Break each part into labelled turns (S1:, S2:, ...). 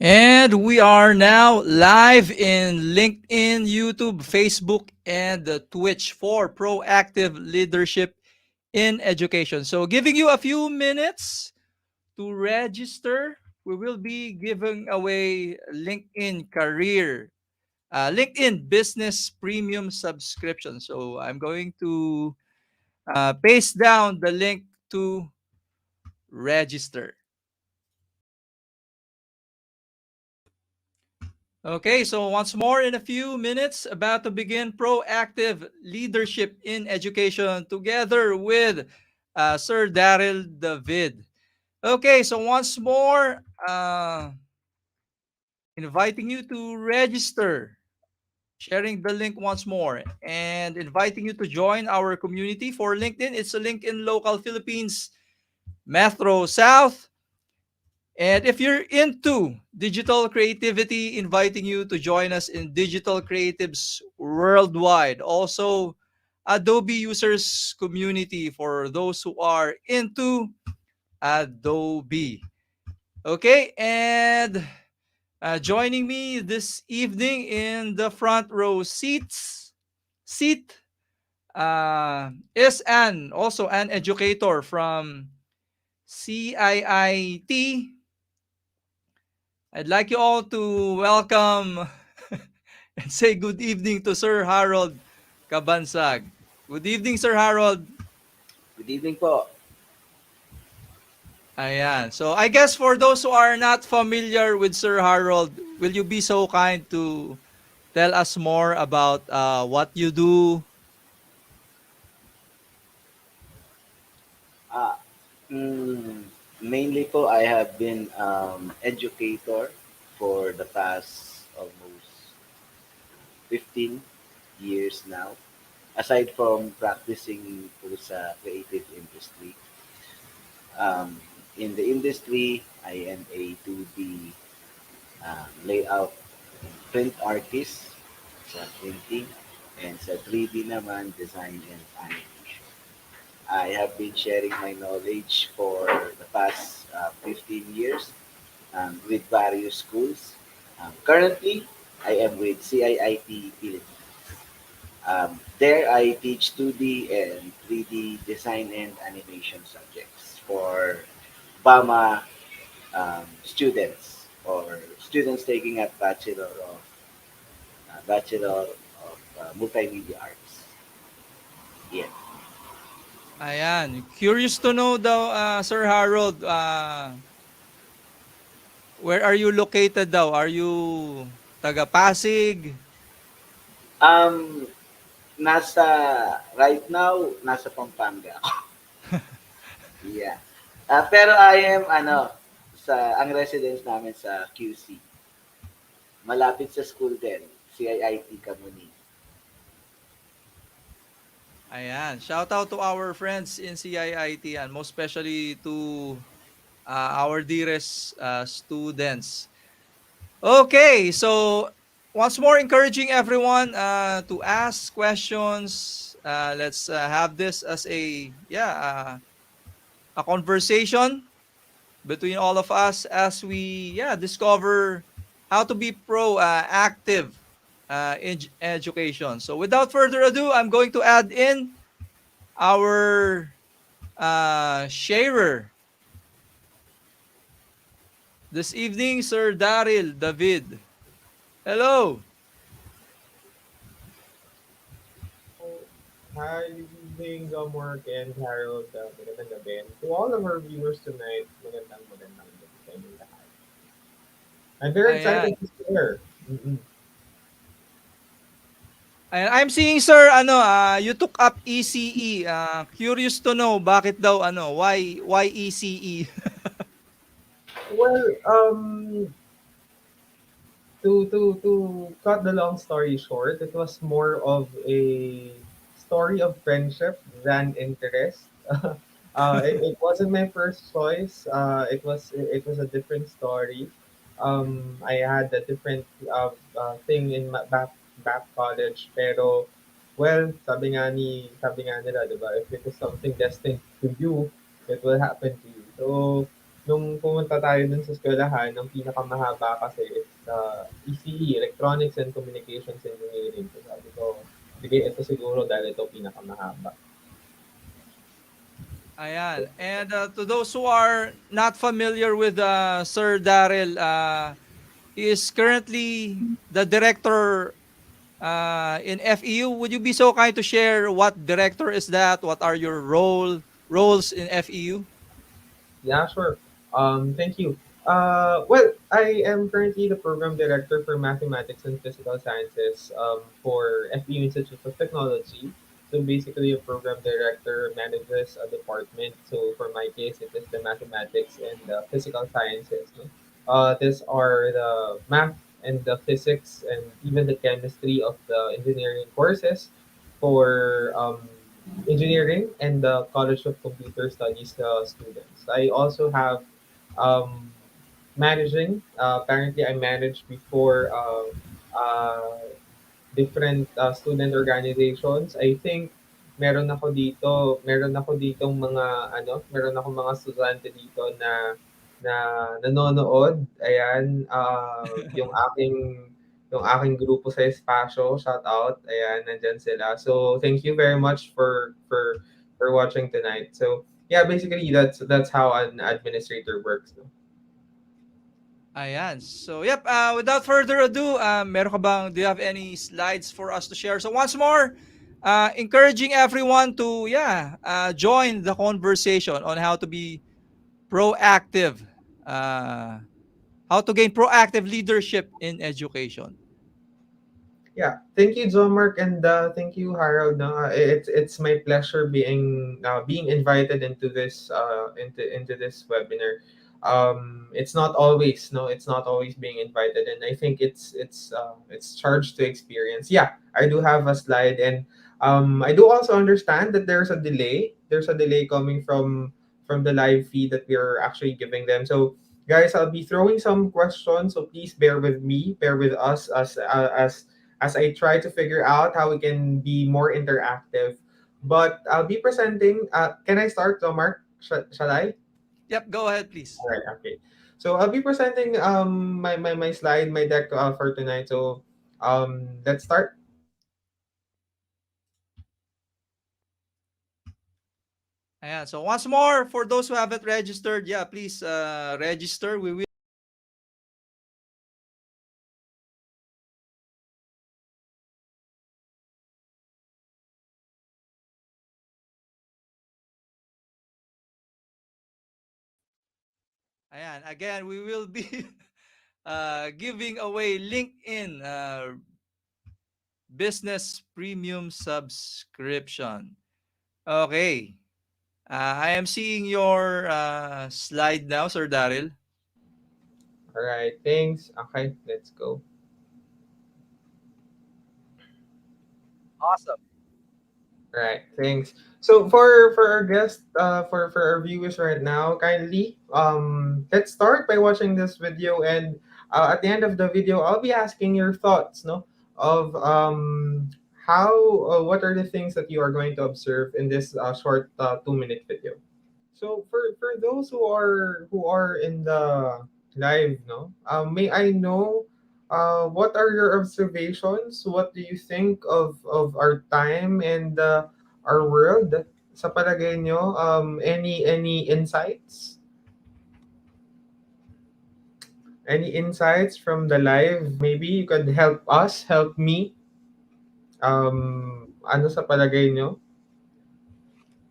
S1: And we are now live in LinkedIn, YouTube, Facebook, and Twitch for proactive leadership in education. So, giving you a few minutes to register. We will be giving away LinkedIn Business Premium subscription. So, I'm going to paste down the link to register. Okay, so once more in a few minutes, about to begin proactive leadership in education together with Sir Daryl David. Okay, so once more, inviting you to register, sharing the link once more, and inviting you to join our community for LinkedIn. It's a LinkedIn Local Philippines Metro South. And if you're into digital creativity, inviting you to join us in Digital Creatives Worldwide. Also, Adobe Users Community for those who are into Adobe. Okay, and joining me this evening in the front row seat is an educator from CIIT. I'd like you all to welcome and say good evening to Sir Harold Kabansag. Good evening, Sir Harold.
S2: Good evening po.
S1: Ayan. So I guess for those who are not familiar with Sir Harold, will you be so kind to tell us more about what you do?
S2: Ah, mm, Mainly po, I have been educator for the past almost 15 years now. Aside from practicing po sa creative industry, um, in the industry, I am a 2D layout and print artist sa printing and sa 3D naman design and animation. I have been sharing my knowledge for the past 15 years with various schools. Currently, I am with CIIT Philippines. There, I teach 2D and 3D design and animation subjects for BAMA students or students taking a Bachelor of Multimedia Arts. Yeah.
S1: Ayan. Curious to know daw, Sir Harold, where are you located daw? Are you taga Pasig?
S2: Um, right now, nasa Pampanga ako. Yeah. Pero I am, ang residence namin sa QC. Malapit sa school din, CIIT Kamuni.
S1: Ayan. Shout out to our friends in CIIT and most especially to our dearest students. Okay, so once more encouraging everyone to ask questions. Let's have this as a conversation between all of us as we discover how to be proactive in education. So without further ado, I'm going to add in our sharer this evening, Sir Daryl David. Hello.
S3: Oh, hi, good evening, Gomwork and Harold. Magandang gabi. And to all of our viewers tonight, magandang gabi sa inyong lahat. I'm very
S1: Ayan.
S3: excited to share. Mm-mm.
S1: Ayan, I'm seeing sir you took up ECE. Curious to know bakit daw why ECE?
S3: Well, to cut the long story short, it was more of a story of friendship than interest. It wasn't my first choice. It was a different story. I had a different thing in my back college, pero well, sabi nga nila, 'di ba? If it is something destined to you, it will happen to you. So nung pumunta tayo dun sa eskwelahan, ang pinakamahaba kasi is ECE, Electronics and Communications Engineering. So sabi ko, sige, ito siguro dahil ito pinakamahaba.
S1: Ayan. And to those who are not familiar with Sir Daryl, he is currently the director in FEU. Would you be so kind to share what director is that? What are your roles in FEU?
S3: Yeah, sure. Thank you. Well, I am currently the program director for mathematics and physical sciences for FEU Institute of Technology. So basically, a program director manages a department. So for my case, it is the mathematics and the physical sciences. No? These are the math and the physics and even the chemistry of the engineering courses for engineering and the College of Computer Studies students. I also have um, managing. Apparently, I managed before different student organizations. I think meron ako ditong mga meron ako mga estudyante dito na nanonood. Ayan, yung aking grupo sa espasyo, shout out. Ayan, nandiyan sila. So, thank you very much for watching tonight. So, yeah, basically that's how an administrator works. No?
S1: Ayan. So, yep, without further ado, meron ka bang, do you have any slides for us to share? So, once more, encouraging everyone to, yeah, join the conversation on how to be proactive, uh, how to gain proactive leadership in education.
S3: Yeah, thank you, John Mark, and thank you, Harold. No, it's my pleasure being invited into this webinar. It's not always no, it's not always being invited, and I think it's charged to experience. Yeah, I do have a slide, and I do also understand that there's a delay. There's a delay coming from the live feed that we're actually giving them. So guys, I'll be throwing some questions, so please bear with me, bear with us as I try to figure out how we can be more interactive. But I'll be presenting. Can I start, Mark? Shall I?
S1: Yep, go ahead, please.
S3: All right. Okay. So I'll be presenting my slide, my deck for tonight. So let's start.
S1: Ayan. So, once more, for those who haven't registered, yeah, please register. We will. Ayan. Again, we will be giving away LinkedIn business premium subscription. Okay. I am seeing your slide now, Sir Daryl.
S3: All right. Thanks. Okay. Let's go.
S1: Awesome.
S3: Right, thanks. So for our guest, for our viewers right now, kindly let's start by watching this video, and at the end of the video, I'll be asking your thoughts, no, of how what are the things that you are going to observe in this short 2 minute video. So for those who are in the live, no, may I know what are your observations? What do you think of our time and our world? Sa palagay nyo, any insights? Any insights from the live? Maybe you could help us, help me. Ano sa palagay nyo?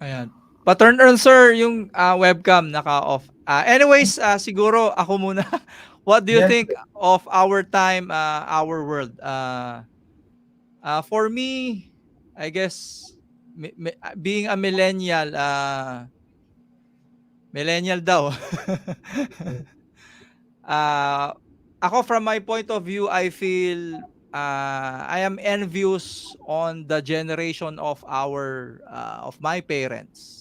S1: Ayan. Pa-turn on, sir, yung webcam naka-off. Anyways, siguro ako muna. What do you
S3: Yes.
S1: think of our time, our world? For me, I guess being a millennial, millennial daw.
S3: Mm,
S1: uh, Ako from my point of view, I feel I am envious on the generation of our of my parents.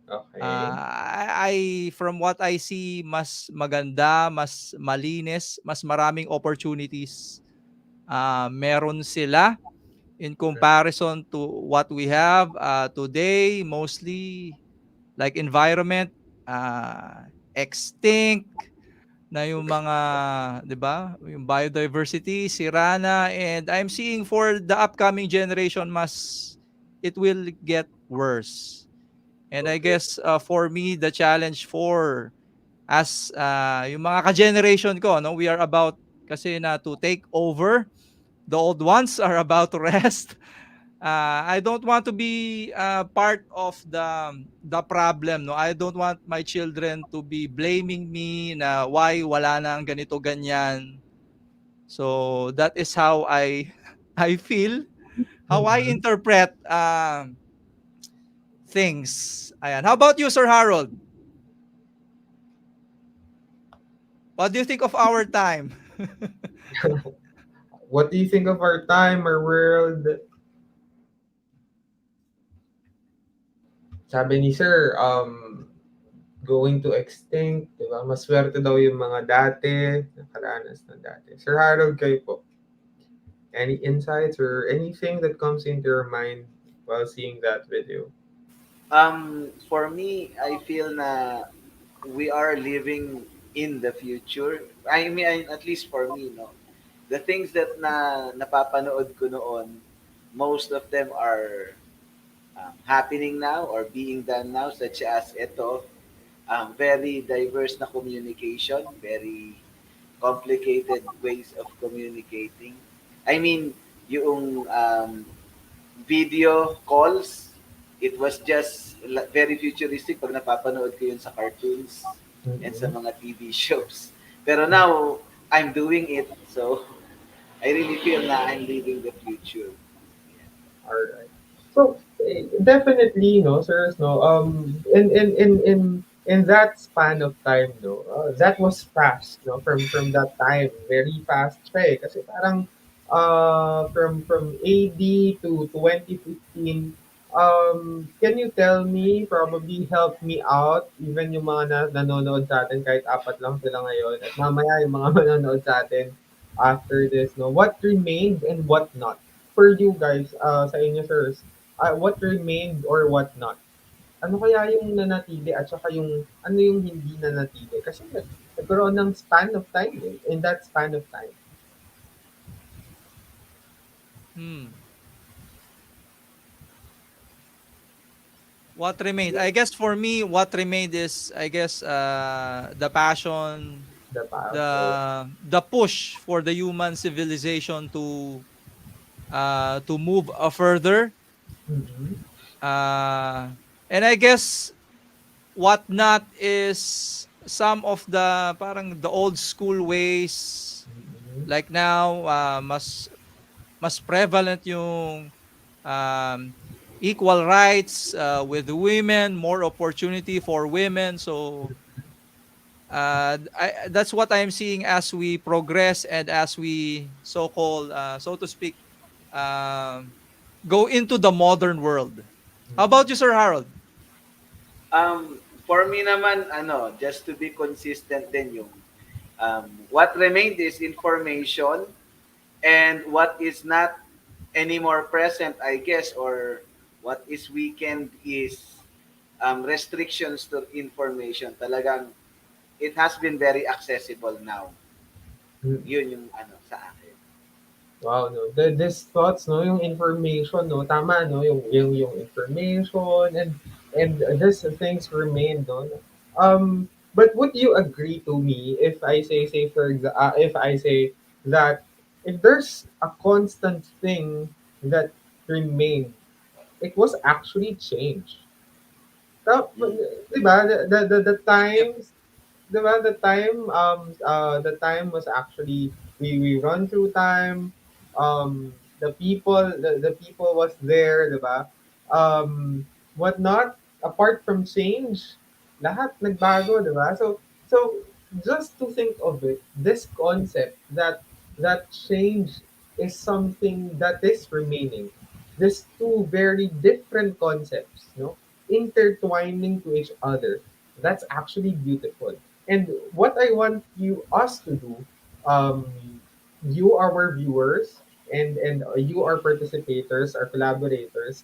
S3: okay.
S1: From what I see, mas maganda, mas malinis, mas maraming opportunities meron sila in comparison to what we have today, mostly like environment, uh, extinct na yung mga, 'di ba? Yung biodiversity sira na, and I'm seeing for the upcoming generation it will get worse. And I
S3: Okay.
S1: guess for me the challenge for as yung mga ka-generation ko, no, we are about kasi na to take over. The old ones are about to rest. I don't want to be part of the problem, no. I don't want my children to be blaming me na why wala na ang ganito ganyan. So that is how I I feel, how I
S3: Mm-hmm.
S1: interpret things. Ayan. How about you, Sir Harold? What do you think of our time?
S3: What do you think of our time, our world? Sabi ni Sir, going to extinct, di ba? Maswerte daw yung mga dati, nakaranas na dati. Sir Harold, kayo po, any insights or anything that comes into your mind while seeing that video?
S2: For me, I feel na we are living in the future. I mean, at least for me, no. The things that napapanood ko noon, most of them are happening now or being done now, such as ito, very diverse na communication, very complicated ways of communicating. I mean, yung video calls, it was just very futuristic pag napapanood ko yun sa cartoons and sa
S3: Mm-hmm.
S2: mga TV shows. Pero now, I'm doing it. So, I really feel na I'm living the future.
S3: All right. So definitely, no, sirs, no. In that span of time, no, that was fast, no, from that time, very fast siya, eh. Kasi parang from AD to 2015, can you tell me, probably help me out, even yung mga nanonood sa atin, kahit apat lang sila ngayon, at mamaya yung mga manonood sa atin after this, no, what remained and what not? For you guys, sa inyo, sirs, what remained or what not? Ano kaya yung nanatili at saka yung ano yung hindi nanatili? Kasi nagkaroon ng span of time, eh, in that span of time.
S1: Hmm. What remained? I guess for me, what remained is, I guess, the passion,
S3: The past. So,
S1: the push for the human civilization to move further.
S3: mm-hmm,
S1: Uh, and I guess what not is some of the parang the old school ways,
S3: mm-hmm,
S1: like now mas prevalent yung um, equal rights with women, more opportunity for women. So that's what I'm seeing as we progress and as we so-called, so to speak, um, go into the modern world. How about you, Sir Harold?
S2: For me naman, just to be consistent din yung what remained is information and what is not anymore present, I guess, or what is weakened is restrictions to information. Talagang it has been very accessible now.
S3: mm-hmm.
S2: Yun yung sa akin.
S3: Wow, no. These thoughts, no, yung information, no, tama, no, yung information and these things remain, no. But would you agree to me if I say if I say that if there's a constant thing that remained, it was actually change.
S2: Mm.
S3: Di ba? The
S2: Yep.
S3: times, diba, the time was actually, we run through time, the people was there, diba? What not, apart from change, lahat nagbago, diba? So just to think of it, this concept that change is something that is remaining, these two very different concepts, no, intertwining to each other, that's actually beautiful. And what I want us to do, um, you, our viewers, and you, our participators, our collaborators,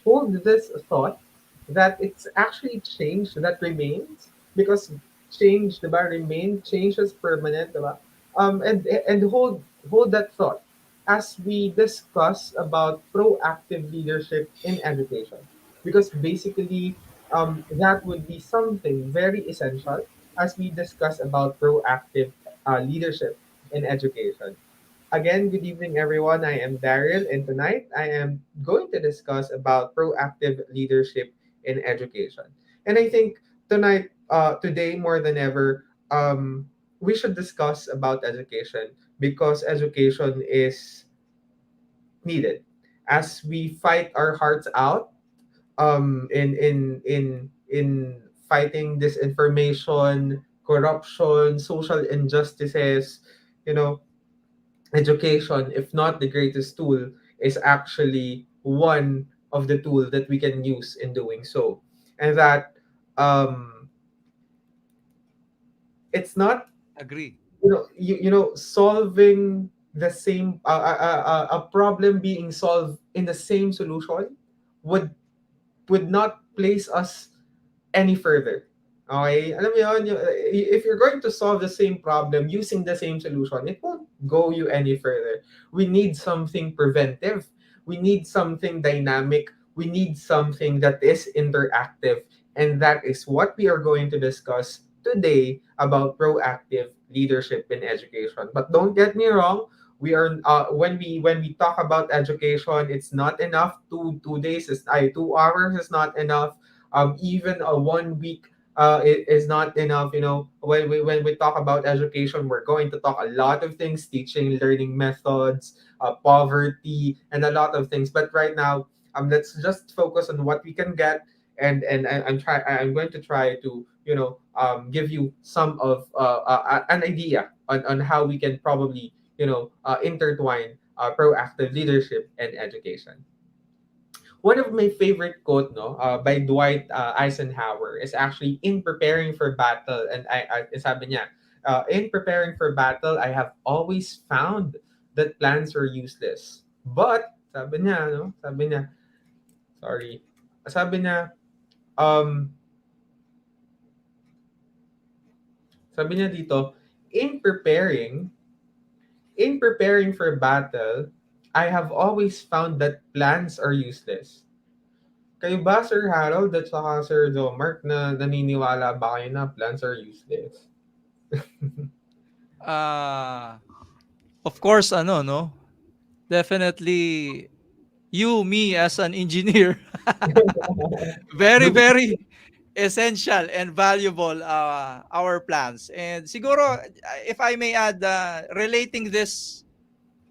S3: hold this thought that it's actually change that remains, because change, diba, remain, change is permanent, diba? And hold that thought as we discuss about proactive leadership in education, because basically that would be something very essential as we discuss about proactive leadership in education. Again, good evening, everyone. I am Daryl, and tonight I am going to discuss about proactive leadership in education. And I think today more than ever, we should discuss about education because education is needed as we fight our hearts out in fighting disinformation, corruption, social injustices. You know, education, if not the greatest tool, is actually one of the tools that we can use in doing so. And that it's not,
S1: Agree.
S3: solving the same a problem being solved in the same solution would not place us any further. Okay? Alam mo yun, if you're going to solve the same problem using the same solution, it won't go you any further. We need something preventive. We need something dynamic. We need something that is interactive. And that is what we are going to discuss today about proactive leadership in education. But don't get me wrong, we are when we talk about education, it's not enough. 2 days is 2 hours is not enough. Even a 1 week is not enough. When we talk about education, we're going to talk a lot of things: teaching, learning methods, poverty, and a lot of things. But right now, let's just focus on what we can get. I'm going to try to give you some of an idea on how we can probably intertwine proactive leadership and education. One of my favorite quote, no, by Dwight Eisenhower, is actually in preparing for battle. And sabi niya, in preparing for battle, I have always found that plans are useless. But sorry, sabi niya, um, sabi niya dito, in preparing, in preparing for battle, I have always found that plans are useless. Kayo ba, Sir Harold at saka Sir Mark, na naniniwala ba kayo na plants are useless?
S1: Uh, of course, ano, no? Definitely, you, me as an engineer, very, very essential and valuable our plans. And siguro, if I may add, relating this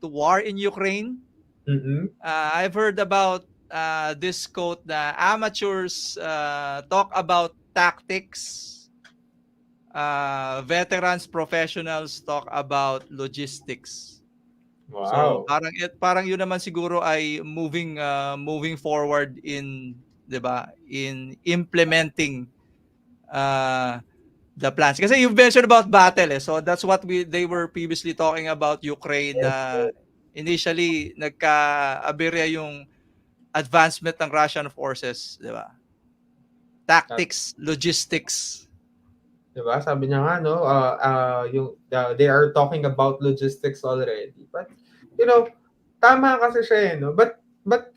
S1: to war in Ukraine,
S3: Mm-mm.
S1: I've heard about this quote: the amateurs talk about tactics, veterans, professionals talk about logistics. So
S3: Wow.
S1: parang yun naman siguro ay moving forward in, 'di ba, in implementing uh, the plans. Kasi you've mentioned about battle, eh. So that's what they were previously talking about Ukraine
S3: Yes.
S1: na initially nagka-aberya yung advancement ng Russian forces, 'di ba?
S3: At,
S1: Tactics, logistics.
S3: diba? Sabi niya nga, no, they are talking about logistics already. But, you know, tama kasi siya, no? But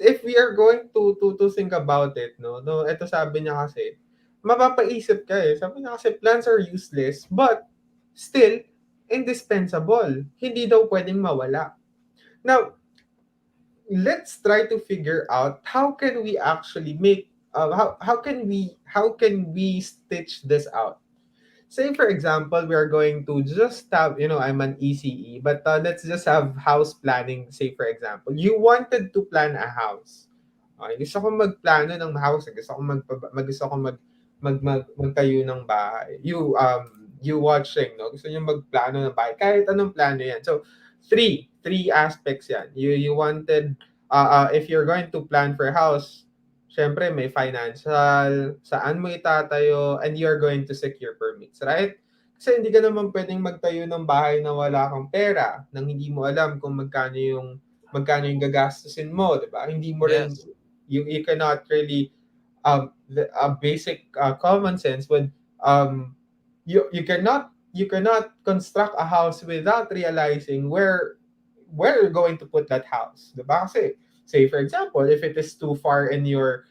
S3: if we are going to think about it, no, ito sabi niya kasi, mapapaisip ka eh. Sabi niya kasi plants are useless, but still indispensable. Hindi daw pwedeng mawala. Now, let's try to figure out how can we actually make how can we stitch this out. Say for example, we are going to just have, I'm an ECE, but let's just have house planning. Say for example, you wanted to plan a house. Okay, gusto ko magplano ng house, gusto ko magtayo ng bahay. You watching, no? Gusto niyo magplano ng bahay, kahit anong plano 'yan. So, three aspects 'yan. You wanted if you're going to plan for a house, syempre may financial, saan mo itatayo, and you're going to secure permits, right? Kasi hindi ka naman pwedeng magtayo ng bahay na wala kang pera, nang hindi mo alam kung magkano yung gagastusin mo, 'di ba? Hindi mo rin
S1: Yes.
S3: you cannot really a basic common sense would um You cannot construct a house without realizing where you're going to put that house, diba? Kasi, say for example, if it is too far in your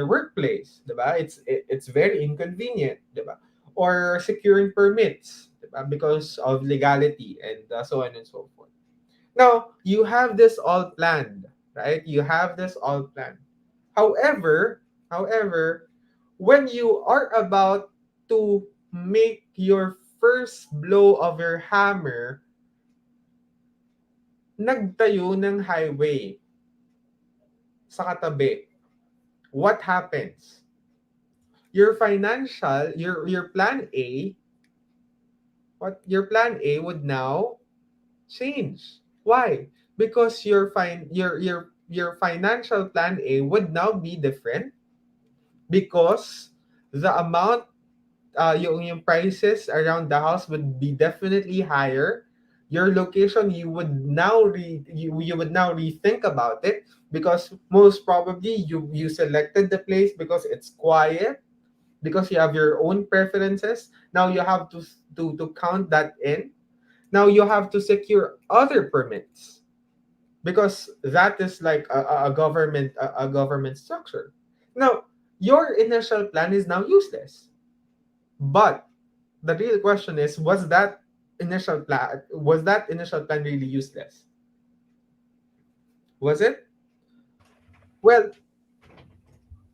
S3: workplace, diba? It's very inconvenient, diba? Or securing permits, diba? Because of legality and so on and so forth. Now, you have this all planned, right? You have this all planned. However, when you are about to make your first blow of your hammer, nagtayo ng highway sa katabi. What happens? Your plan A, your plan A would now change. Why? Because your financial plan A would now be different because the amount yung prices around the house would be definitely higher. Your location, you would now rethink about it because most probably you selected the place because it's quiet, because you have your own preferences. Now you have to count that in. Now you have to secure other permits because that is like a government structure. Now your initial plan is now useless. But the real question is, was that initial plan really useless? Was it? Well,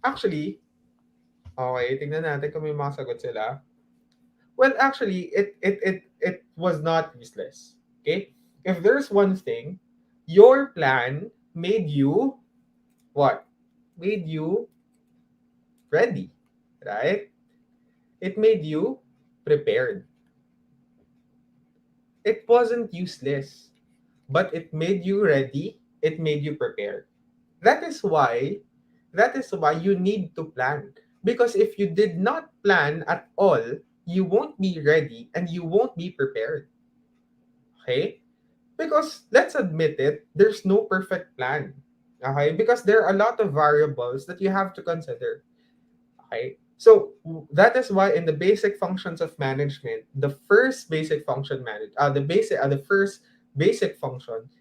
S3: actually, okay, tingnan natin kung may mga sagot sila. Well, actually, it was not useless. Okay? If there's one thing, your plan made you what? Made you ready, right? It made you prepared. It wasn't useless, but it made you ready. It made you prepared. That is why you need to plan. Because if you did not plan at all, you won't be ready and you won't be prepared. Okay? Because let's admit it, there's no perfect plan. Okay? Because there are a lot of variables that you have to consider. Okay? So that is why in the basic functions of management, the first basic function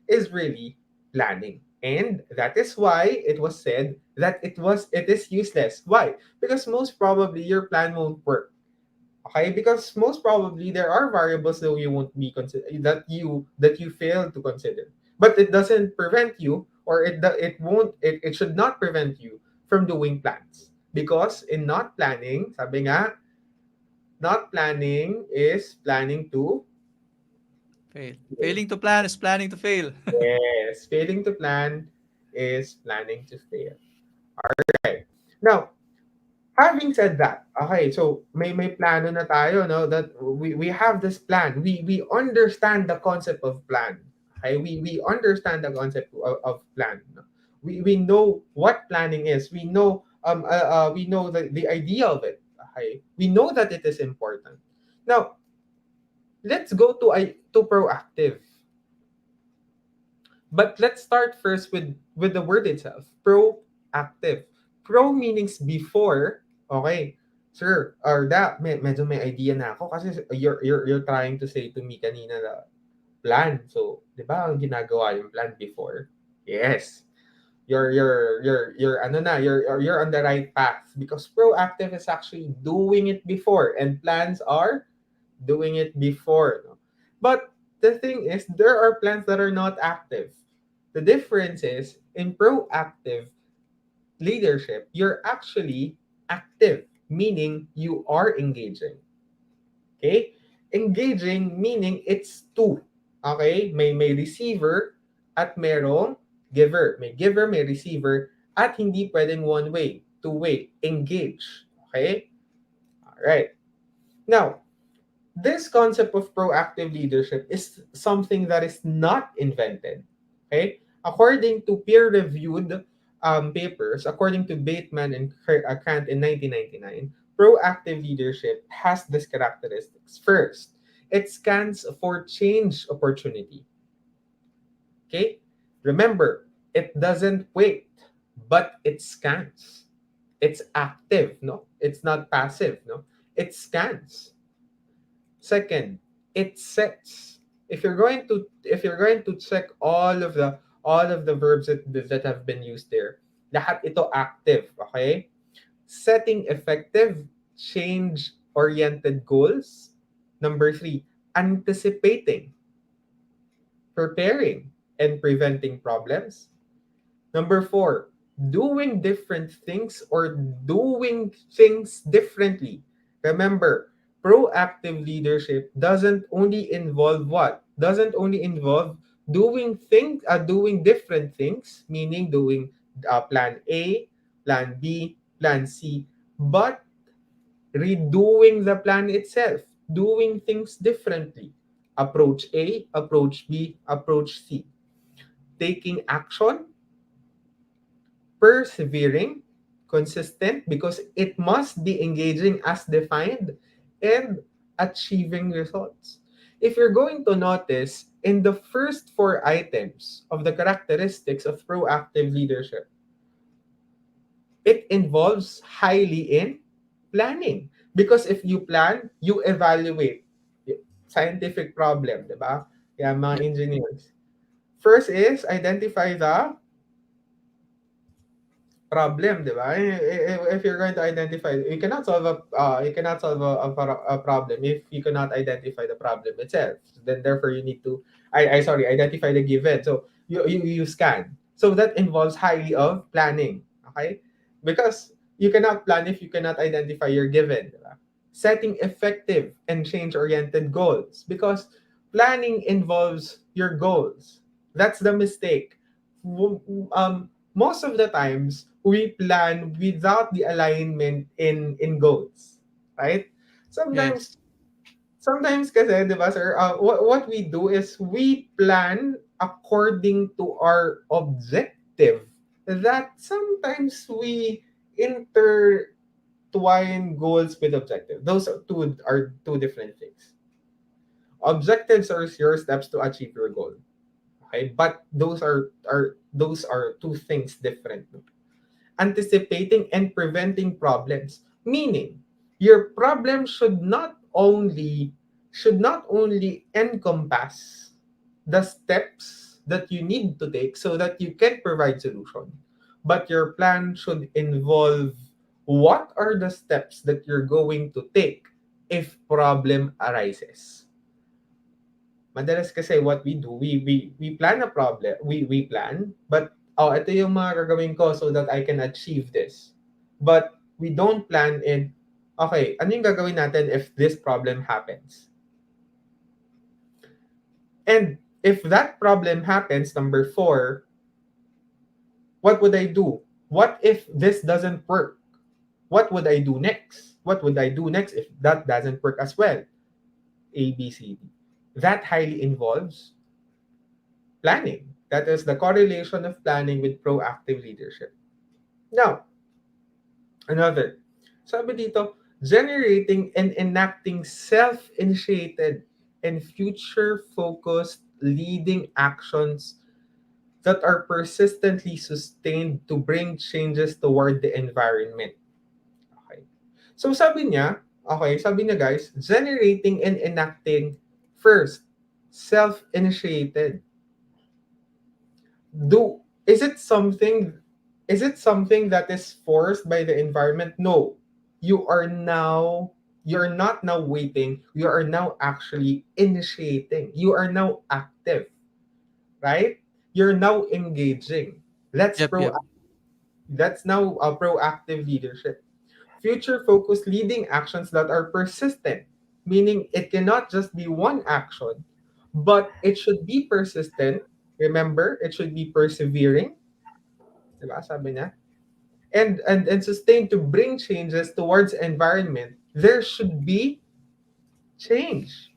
S3: is really planning. And that is why it was said that it is useless. Why? Because most probably your plan won't work. Okay? Because most probably there are variables that you won't be consider that you fail to consider. But it doesn't prevent you, or it should not prevent you from doing plans. Because in not planning, sabi nga, not planning is planning to
S1: Fail. Failing to plan is planning to fail.
S3: yes, failing to plan is planning to fail. Right. Now, having said that, okay, so may plano na tayo, no? That we have this plan. We understand the concept of plan. Okay, we understand the concept of plan. No? We know what planning is. We know the idea of it. Okay, we know that it is important. Now, let's go to proactive. But let's start first with the word itself. Proactive. Pro meanings before. Okay. Sir, or that medyo may idea na ako kasi you're trying to say to me kanina na plan. So, 'di ba, ang ginagawa yung plan before? Yes. You're ano na, you're on the right path because proactive is actually doing it before and plans are doing it before. No? But the thing is, there are plans that are not active. The difference is in proactive leadership, you're actually active, meaning you are engaging. Okay? Engaging meaning it's two. Okay? May receiver at merong giver. May giver, may receiver at hindi pwedeng one way, two way. Engage. Okay? All right. Now, this concept of proactive leadership is something that is not invented. Okay? According to peer-reviewed papers, according to Bateman and Kant in 1999, proactive leadership has these characteristics. First, it scans for change opportunity. Okay? Remember, it doesn't wait, but it scans. It's active, no? It's not passive, no? It scans. Second, it sets. If you're going to check all of the verbs that have been used there, lahat ito active, okay? Setting effective change-oriented goals. Number three, anticipating, preparing, and preventing problems. Number four, doing different things or doing things differently. Remember, proactive leadership doesn't only involve what? Doesn't only involve doing different things, meaning doing plan A, plan B, plan C, but redoing the plan itself, doing things differently. Approach A, approach B, approach C. Taking action, persevering, consistent because it must be engaging as defined, and achieving results. If you're going to notice, in the first four items of the characteristics of proactive leadership, it involves highly in planning. Because if you plan, you evaluate. Scientific problem, di ba? Kaya mga
S1: Yep.
S3: engineers. First is identify the problem, di ba? If you're going to identify, you cannot solve a problem if you cannot identify the problem itself. Then therefore you need to, identify the given. So you scan. So that involves highly of planning, okay? Because you cannot plan if you cannot identify your given, di ba? Setting effective and change-oriented goals because planning involves your goals. That's the mistake. Most of the times we plan without the alignment in goals, right? Sometimes
S1: Yes.
S3: sometimes kasi, 'di ba, sir, what we do is we plan according to our objective that sometimes we intertwine goals with objective. Those are two different things. Objectives are your steps to achieve your goal. Okay? But those are two things different. Anticipating and preventing problems. Meaning, your problem should not only encompass the steps that you need to take so that you can provide solution, but your plan should involve what are the steps that you're going to take if problem arises. Madalas kasi what we do, we plan a problem, we plan, but ito yung mga gagawin ko so that I can achieve this. But we don't plan in, okay, ano yung gagawin natin if this problem happens? And if that problem happens, number four, what would I do? What if this doesn't work? What would I do next? What would I do next if that doesn't work as well? A, B, C, D. That highly involves planning. That is the correlation of planning with proactive leadership. Now, another. Sabi dito, generating and enacting self-initiated and future-focused leading actions that are persistently sustained to bring changes toward the environment. Okay. So sabi niya guys, generating and enacting first, self-initiated. Do is it something that is forced by the environment? No. You're not now waiting, you are now actually initiating, you are now active, right? You're now engaging. that's
S1: Yep.
S3: pro
S1: Yep.
S3: that's now a proactive leadership. Future focused leading actions that are persistent, meaning it cannot just be one action, but it should be persistent. Remember, it should be persevering, diba, sabi niya? And sustained to bring changes towards environment. There should be change.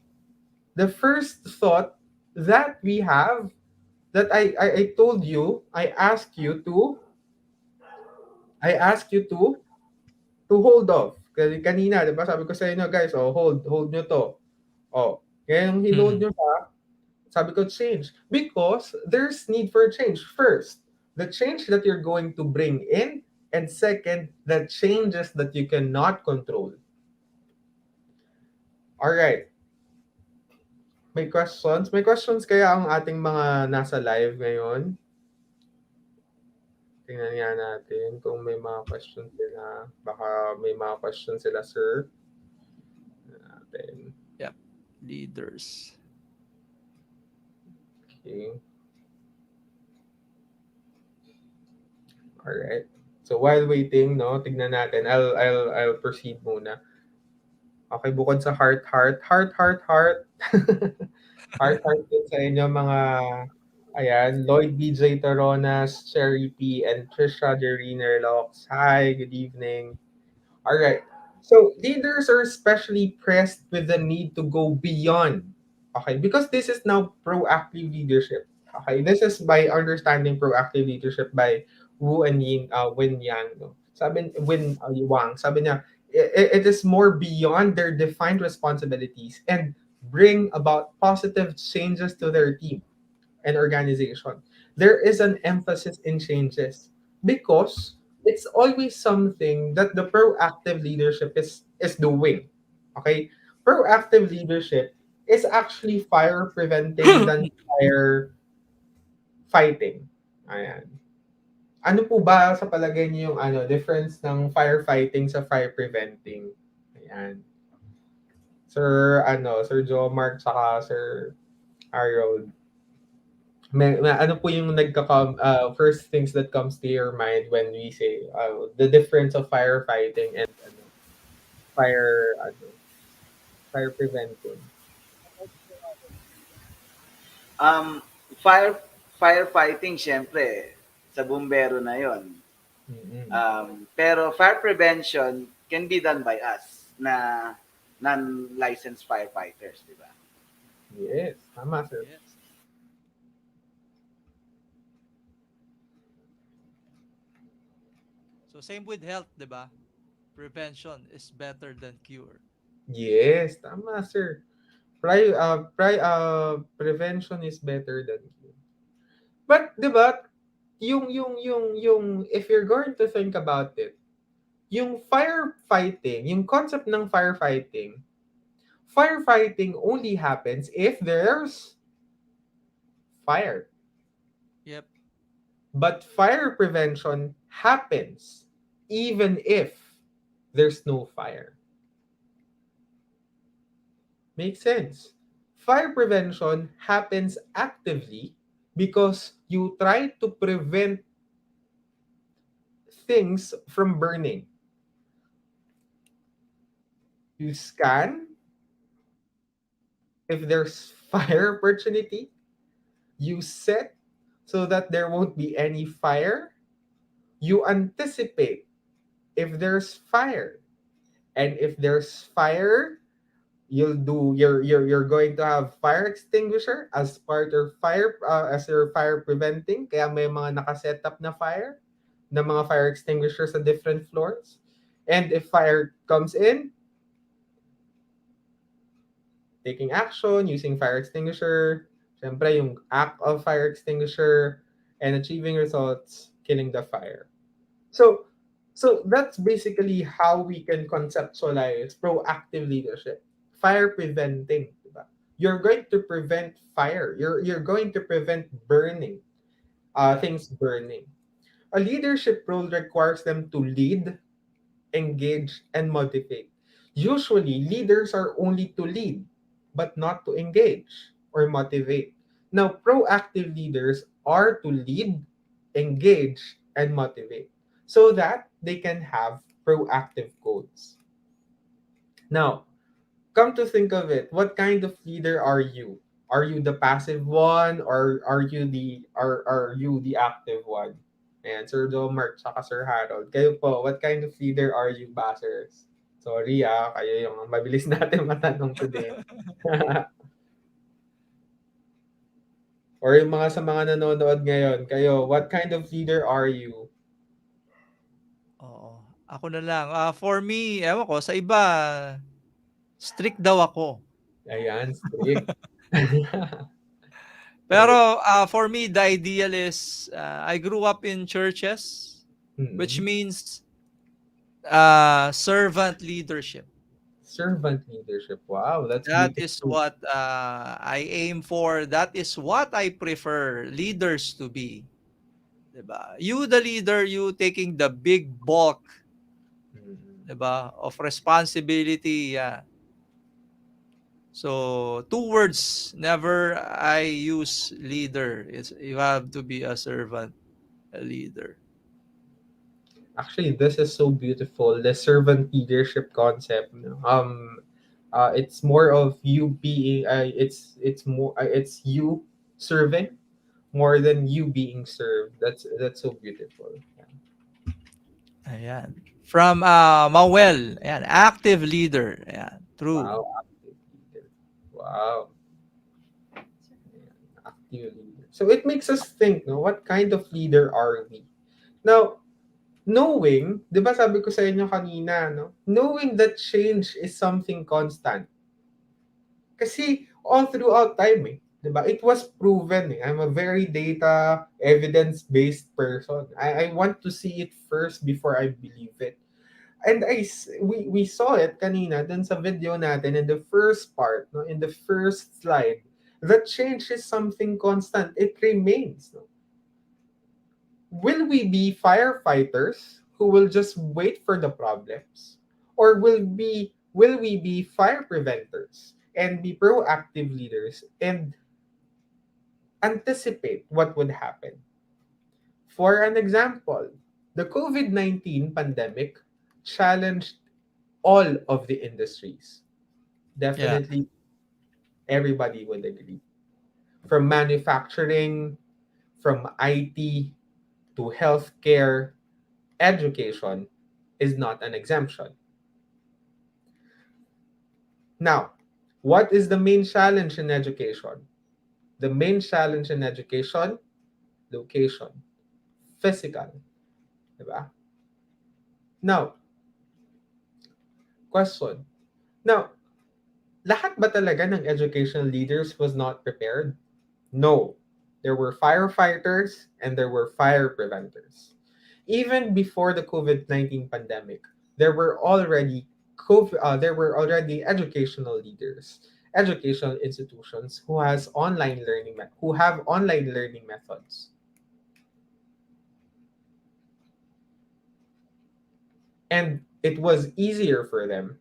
S3: The first thought that we have that I told you, I ask you to hold off. Kasi kanina, di ba, sabi ko sa inyo, guys, hold nyo to. Oh, kaya yung hinold
S1: Mhm.
S3: nyo pa, sabi ko change. Because there's need for change. First, the change that you're going to bring in, and second, the changes that you cannot control. All right. May questions? May questions kaya ang ating mga nasa live ngayon? Tingnan nga natin kung may mga questions sila. Baka may mga questions sila, sir. Natin.
S1: Yep. Leaders.
S3: Okay. Alright. So while waiting, no, tignan natin. I'll proceed muna. Okay, bukod sa heart. Heart din sa inyo mga, ayan, Lloyd BJ Toronas, Cherry P, and Trisha Deriner Locks. Hi, good evening. All right. So leaders are especially pressed with the need to go beyond. Okay, because this is now proactive leadership. Okay, this is by understanding proactive leadership by Wu and Yin, Wen Yang. No? Sabi Wen Wang. Sabi niya, it is more beyond their defined responsibilities and bring about positive changes to their team and organization. There is an emphasis in changes because it's always something that the proactive leadership is doing. Okay? Proactive leadership is actually fire preventing than fire fighting. Ayan. Ano po ba sa palagay niyo yung difference ng firefighting sa fire preventing? Ayan. Sir Joe Mark saka Sir Harold. May ano po yung first things that comes to your mind when we say the difference of firefighting and fire preventing?
S2: Um, fire firefighting, syempre, sa bumbero na yon.
S3: Mm-mm.
S2: Pero fire prevention can be done by us na non-licensed firefighters, di ba?
S3: Yes, tama sir.
S1: Yes. So same with health, 'di ba? Prevention is better than cure.
S3: Yes, tama sir. Prevention is better than cure. But 'di ba, yung if you're going to think about it, yung firefighting, yung concept ng firefighting only happens if there's fire.
S1: Yep.
S3: But fire prevention happens even if there's no fire. Makes sense. Fire prevention happens actively because you try to prevent things from burning. You scan if there's fire opportunity. You set so that there won't be any fire. You anticipate if there's fire. And if there's fire, you're going to have fire extinguisher as part of fire as your fire preventing. Kaya may mga nakaset up na mga fire extinguishers sa different floors. And if fire comes in, taking action using fire extinguisher, syempre yung act of fire extinguisher, and achieving results, killing the fire. So, so that's basically how we can conceptualize proactive leadership. Fire preventing, diba? You're going to prevent fire. You're going to prevent burning, things burning. A leadership role requires them to lead, engage, and motivate. Usually, leaders are only to lead, but not to engage or motivate. Now, proactive leaders are to lead, engage, and motivate so that they can have proactive goals. Now, come to think of it, what kind of leader are you? Are you the passive one or are you the active one? And Sir Mark saka Sir Harold, kayo po, what kind of leader are you, Basers? Sorry kayo yung mabilis natin matanong today. Or yung mga sa mga nanonood ngayon, kayo, what kind of leader are you?
S1: Oo. Ako na lang. For me, ewan ko, sa iba, strict daw ako.
S3: Ayan, strict. Strict.
S1: Pero for me, the ideal is I grew up in churches, which
S3: Mm-mm.
S1: means servant leadership.
S3: Servant leadership. Wow, that's
S1: That is
S3: beautiful.
S1: what I aim for. That is what I prefer leaders to be. Diba? You, the leader, you taking the big bulk,
S3: Mm.
S1: diba, of responsibility. Yeah. So two words never I use leader. It's you have to be a servant, a leader.
S3: Actually, this is so beautiful. The servant leadership concept. It's more of you being. It's you serving more than you being served. That's so beautiful. Yeah.
S1: Ayan. From Mawel, ayan, active leader. Ayan, true.
S3: Wow, active leader. Wow, active leader. So it makes us think, no, what kind of leader are we? Now, knowing, di ba sabi ko sa inyo kanina, no? Knowing that change is something constant. Kasi all throughout time, eh. Di ba? It was proven, eh. I'm a very data, evidence-based person. I want to see it first before I believe it. And we saw it kanina dun sa video natin in the first part, no, in the first slide, that change is something constant. It remains. No? Will we be firefighters who will just wait for the problems, or will we be fire preventers and be proactive leaders and anticipate what would happen? For an example, the COVID-19 pandemic challenged all of the industries.
S1: Yeah.
S3: Definitely, everybody would agree. From manufacturing, from IT to healthcare, education is not an exemption. Now, what is the main challenge in education? The main challenge in education, location, physical, diba? Now, question. Now, lahat ba talaga ng educational leaders was not prepared? No. There were firefighters and there were fire preventers. Even before the COVID-19 pandemic, there were already educational leaders, educational institutions who have online learning methods. And it was easier for them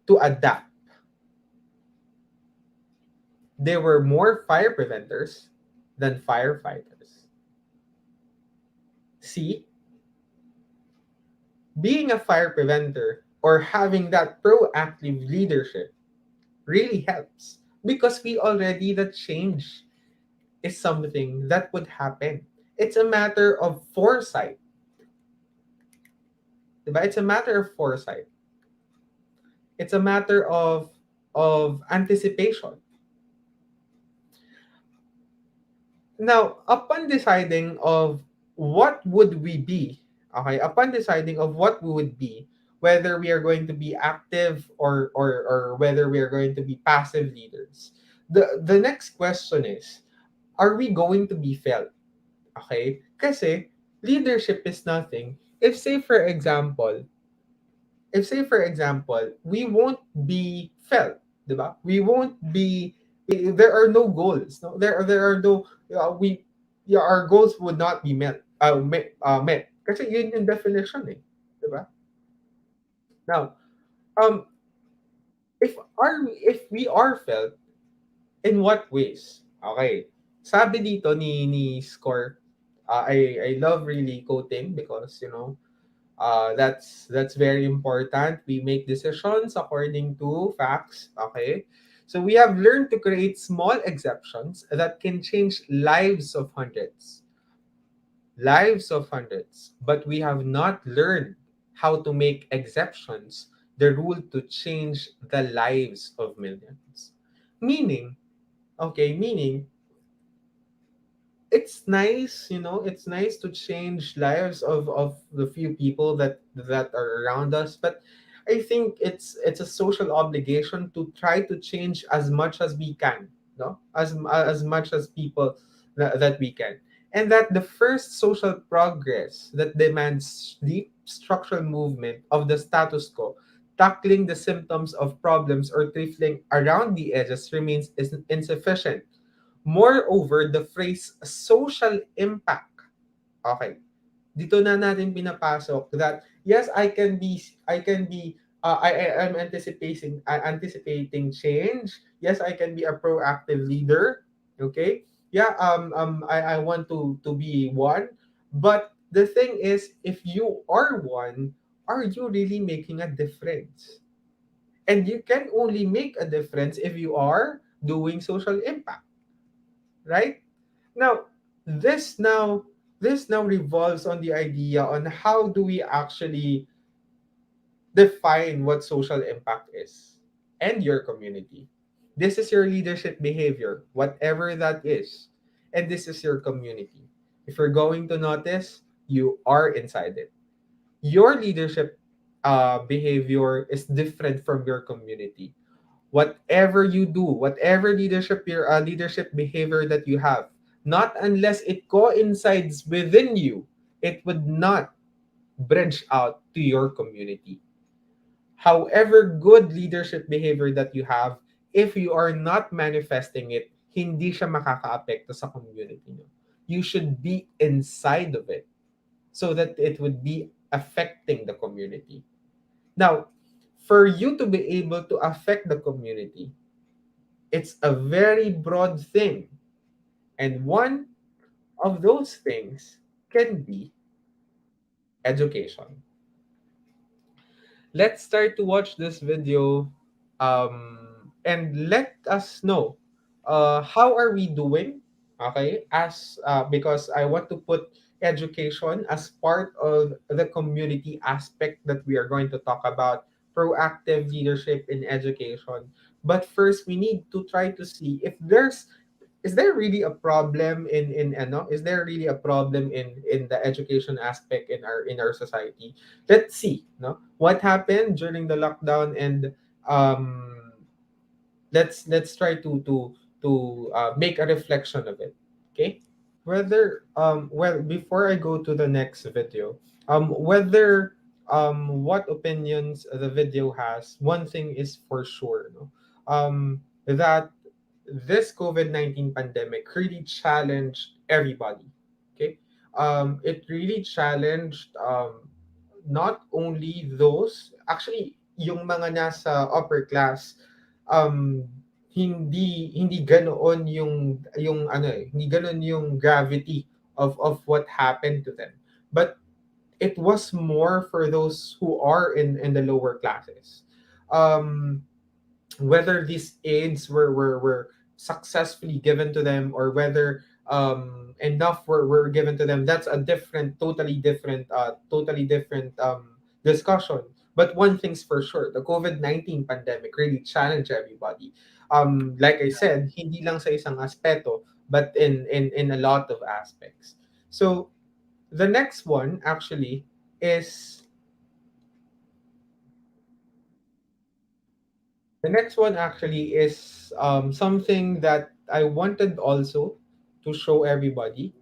S3: to adapt. There were more fire preventers than firefighters. See, being a fire preventer or having that proactive leadership really helps, because we already that change is something that would happen. It's a matter of foresight. Diba? It's a matter of foresight. It's a matter of anticipation. Now, upon deciding of what would we be, okay, upon deciding of what we would be, whether we are going to be active or whether we are going to be passive leaders, the next question is, are we going to be felt? Okay? Kasi leadership is nothing. If say for example, we won't be felt, 'di ba? There are no goals. No, there are no we yeah, our goals would not be met. Kasi yun yung definition, eh, 'di ba? Now, um if we are felt, in what ways? Okay. Sabi dito ni Score, I love really quoting, because that's very important. We make decisions according to facts. Okay. So we have learned to create small exceptions that can change lives of hundreds, but we have not learned how to make exceptions the rule to change the lives of millions. Meaning, okay, meaning it's nice to change lives of the few people that are around us, but I think it's a social obligation to try to change as much as we can, no, as much as people that we can. And that the first social progress that demands deep structural movement of the status quo tackling the symptoms of problems or trifling around the edges remains insufficient. Moreover, the phrase social impact, okay, dito na natin pinapasok that yes, I am anticipating change. Yes, I can be a proactive leader. Okay. Yeah, I want to be one. But the thing is, if you are one, are you really making a difference? And you can only make a difference if you are doing social impact, right? Now, this now this now revolves on the idea on how do we actually define what social impact is and your community. This is your leadership behavior, whatever that is. And this is your community. If you're going to notice, you are inside it. Your leadership behavior is different from your community. Whatever you do, whatever leadership behavior that you have, not unless it coincides within you, it would not bridge out to your community. However good leadership behavior that you have, if you are not manifesting it, hindi siya makakaapekto sa community nyo. You should be inside of it so that it would be affecting the community. Now, for you to be able to affect the community, it's a very broad thing. And one of those things can be education. Let's start to watch this video and let us know how are we doing, okay, as because I want to put education as part of the community aspect that we are going to talk about, proactive leadership in education. But first we need to try to see if there's is there really a problem in ano is there really a problem in the education aspect in our society. Let's see, no, what happened during the lockdown, and um let's try to make a reflection of it. Okay, whether well, before I go to the next video, whether what opinions the video has, one thing is for sure, no, that this COVID-19 pandemic really challenged everybody. Okay. It really challenged not only those, actually, yung mga nasa upper class, um, hindi ganoon yung ano hindi ganoon yung gravity of what happened to them. But it was more for those who are in the lower classes. Um, Whether these aids were successfully given to them, or whether enough were given to them, that's a totally different discussion. But one thing's for sure, the COVID-19 pandemic really challenged everybody. Like I said, hindi lang sa isang aspeto, but in a lot of aspects. So the next one actually is The next one actually is something that I wanted also to show everybody.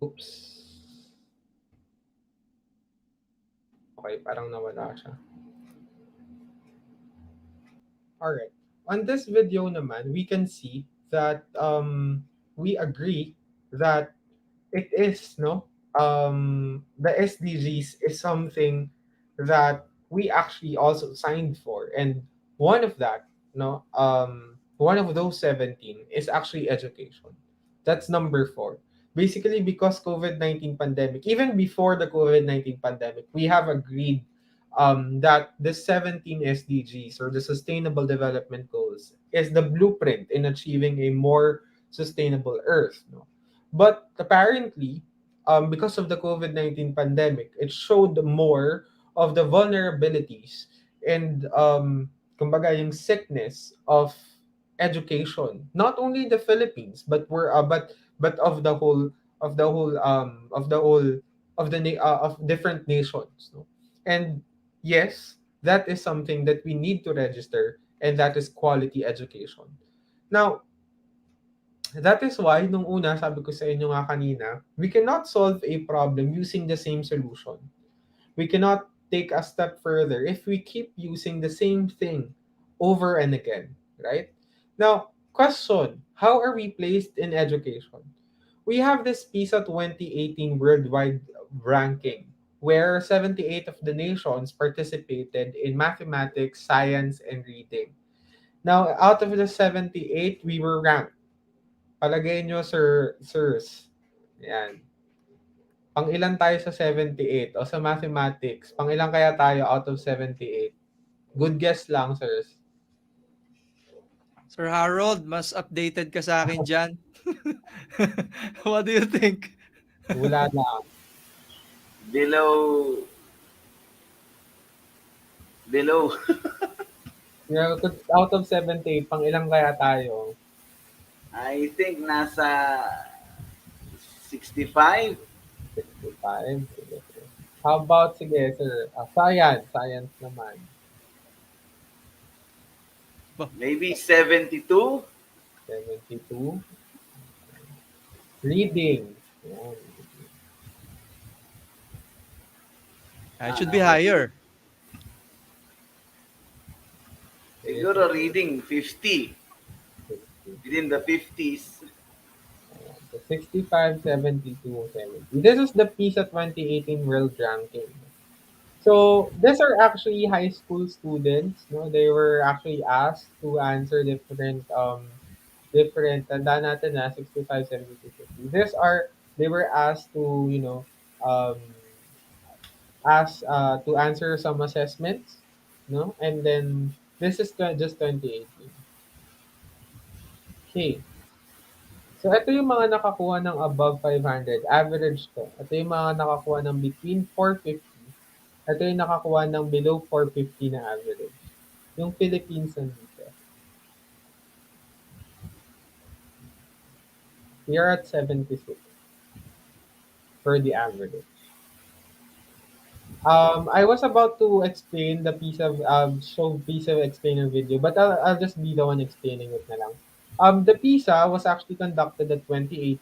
S3: Oops. Okay, parang nawala siya. Alright. On this video naman, we can see that we agree that it is, no, the SDGs is something that we actually also signed for, and one of that, no, one of those 17 is actually education. That's number 4. Basically, because COVID-19 pandemic, even before the COVID-19 pandemic, we have agreed that the 17 SDGs, or the Sustainable Development Goals, is the blueprint in achieving a more sustainable Earth. No? But apparently, because of the COVID-19 pandemic, it showed more of the vulnerabilities and kumbaga yung sickness of education, not only in the Philippines, but but of the whole of different nations, no? And yes, that is something that we need to register, and that is quality education. Now, That is why nung una sabi ko sa inyo nga kanina, we cannot solve a problem using the same solution. We cannot take a step further if we keep using the same thing over and again, right? Now, question, how are we placed in education? We have this PISA 2018 worldwide ranking where 78 of the nations participated in mathematics, science, and reading. Now, out of the 78, we were ranked. Palagay nyo, sirs. Yan. Pang ilan tayo sa 78? O sa mathematics, pang ilan kaya tayo out of 78? Good guess lang, sirs.
S1: Sir Harold, mas updated ka sa akin dyan. What do you think?
S3: Wala lang.
S2: Below, below.
S3: Yeah, out of 78, pang ilan kaya tayo?
S2: I think nasa 65,
S3: 65. Sige, sige. How about, sige, sir, science. Science naman.
S2: maybe 72.
S3: 72. Reading. Yan.
S1: It
S2: Ah,
S1: should be
S2: okay.
S1: higher.
S3: Sige,
S2: Siguro
S3: sige.
S2: reading 50.
S3: 60.
S2: Within the 50s.
S3: Ayan. So 65, 72, 70. This is the PISA 2018 World Ranking. So these are actually high school students. No, they were actually asked to answer different. Tanda natin na 65, 72, 50. They were asked to um to answer some assessments. No, and then this is just 2018. Okay. So, ito yung mga nakakuha ng above 500. Average to. Ito yung mga nakakuha ng between 450. Ito yung nakakuha ng below 450 na average. Yung Philippines nandito. We are at 76 for the average. I was about to explain the piece of explainer video, but I'll just be the one explaining it na lang. The PISA was actually conducted at 2018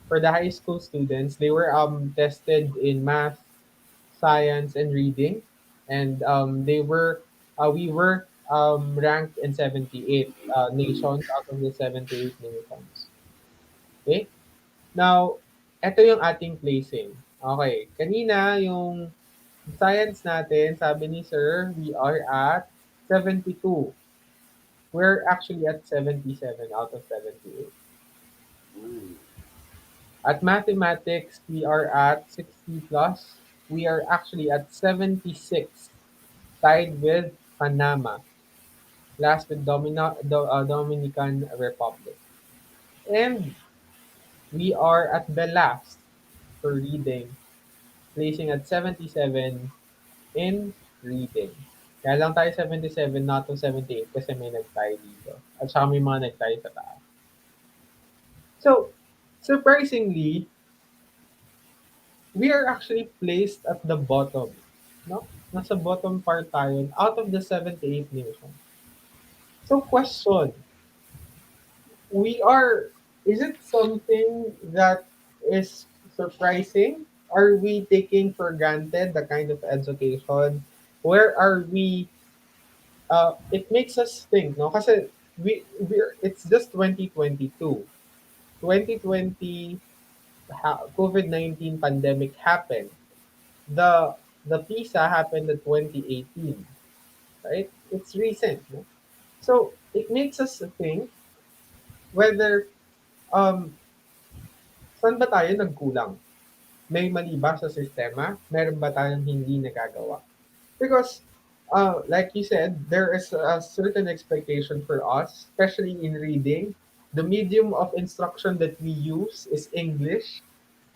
S3: for the high school students. They were tested in math, science, and reading, and we were ranked in 78 nations out of the 78 nations. Okay? Now, ito yung ating placing. Okay, kanina yung science natin, sabi ni Sir, we are at 72. We're actually at 77 out of 78.
S2: Ooh.
S3: At mathematics, we are at 60 plus. We are actually at 76, tied with Panama, last with Dominican Republic. And we are at the last for reading, placing at 77 in reading. Kaya lang tayo 77, not to 78 kasi may nag-tie dito. At saka may mga nag-tie sa taas. So, surprisingly, we are actually placed at the bottom. No? Nasa bottom part tayo out of the 78 nations. So, question, we are, is it something that is surprising? Are we taking for granted the kind of education? Where are we? It makes us think, no? Kasi it's just 2022. 2020, COVID-19 pandemic happened. The PISA happened in 2018, right? It's recent, no? So it makes us think whether um saan ba tayo nagkulang? May mali ba sa sistema? Meron ba tayong hindi nagagawa? Because like you said, there is a certain expectation for us, especially in reading. The medium of instruction that we use is English.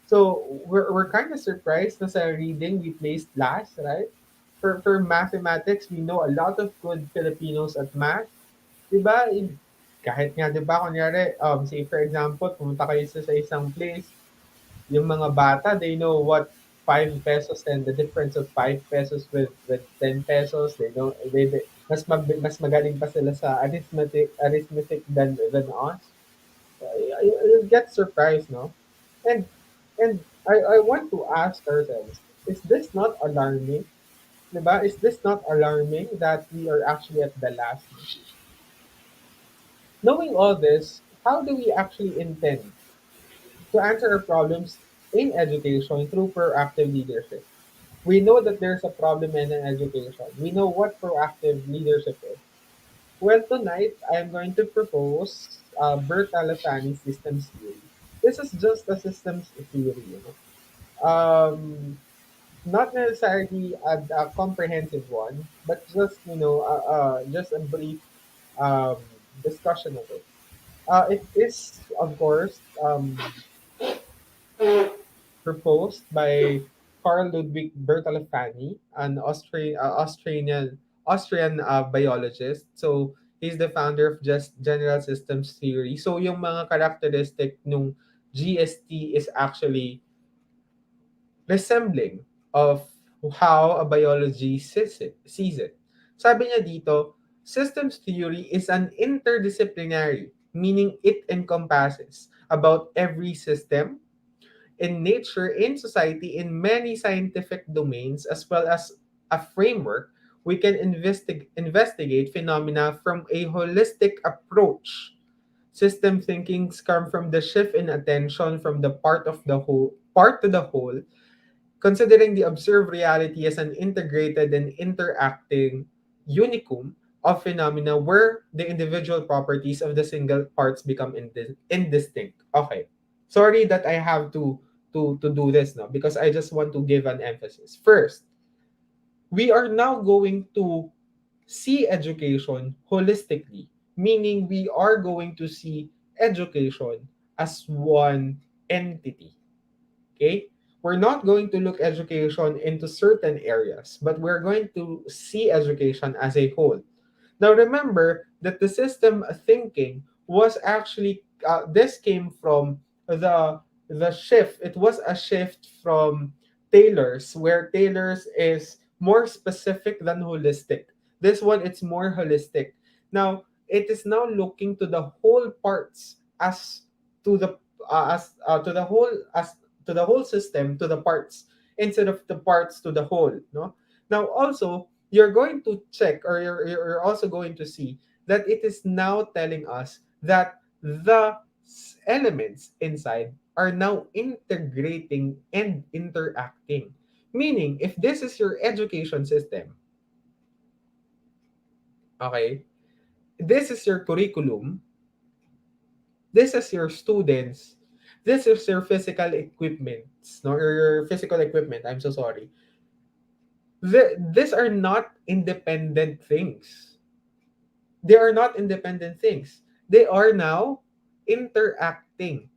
S3: So we're kind of surprised na sa reading we placed last, right? For mathematics, we know a lot of good Filipinos at math. Diba? Kahit nga, diba, kunyari, say for example, pumunta kayo sa isang place, yung mga bata, they know what 5 pesos and the difference of 5 pesos with 10 pesos. They know, mas magaling pa sila sa arithmetic than us. I get surprised, no? And I want to ask ourselves, is this not alarming? Diba? Is this not alarming that we are actually at the last? Knowing all this, how do we actually intend to answer our problems in education through proactive leadership? We know that there's a problem in education. We know what proactive leadership is. Well, tonight I'm going to propose Bert Alafani's systems theory. This is just a systems theory, you know. Not necessarily a comprehensive one, but just just a brief um, discussion of it. It is, of course, proposed by Carl Ludwig Bertalanffy, an Austrian biologist. So he's the founder of just general systems theory. So yung mga characteristic nung GST is actually resembling of how a biology sees it. Sabi niya dito, systems theory is an interdisciplinary, meaning it encompasses about every system in nature, in society, in many scientific domains, as well as a framework. We can investigate phenomena from a holistic approach. System thinkings come from the shift in attention from the part to the whole, considering the observed reality as an integrated and interacting unicum of phenomena where the individual properties of the single parts become indistinct. Okay. Sorry that I have to do this now because I just want to give an emphasis. First, we are now going to see education holistically, meaning we are going to see education as one entity. Okay? We're not going to look education into certain areas, but we're going to see education as a whole. Now remember that the system thinking was actually this came from the shift. It was a shift from Taylor's, where Taylor's is more specific than holistic. This one it's more holistic. Now it is now looking to the whole parts as to the whole as to the whole system to the parts instead of the parts to the whole. No. Now also you're going to check or you're also going to see that it is now telling us that the elements inside are now integrating and interacting. Meaning, if this is your education system, okay, this is your curriculum, this is your students, this is your physical equipment, no, or your physical equipment, I'm so sorry. These are not independent things. They are not independent things. They are now interacting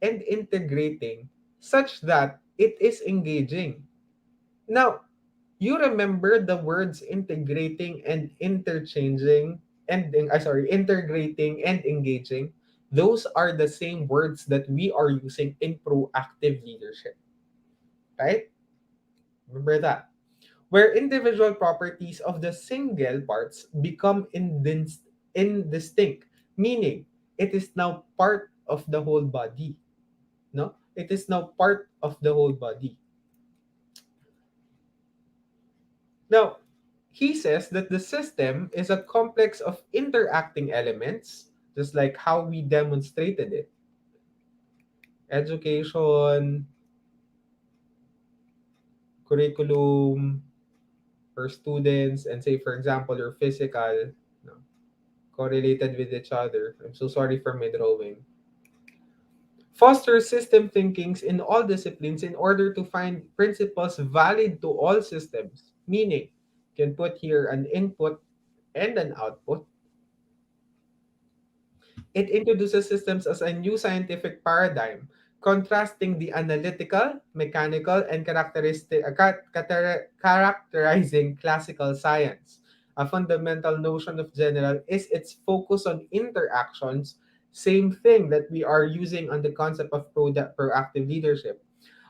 S3: and integrating such that it is engaging. Now, you remember the words integrating and interchanging and integrating and engaging. Those are the same words that we are using in proactive leadership, right? Remember that. Where individual properties of the single parts become indistinct, meaning it is now part of the whole body. No, it is now part of the whole body. Now, he says that the system is a complex of interacting elements, just like how we demonstrated it. Education, curriculum for students, and say, for example, your physical, no, correlated with each other. I'm so sorry for my drawing. Foster system thinkings in all disciplines in order to find principles valid to all systems. Meaning, you can put here an input and an output. It introduces systems as a new scientific paradigm, contrasting the analytical, mechanical, and characterizing classical science. A fundamental notion of general is its focus on interactions, same thing that we are using on the concept of proactive leadership.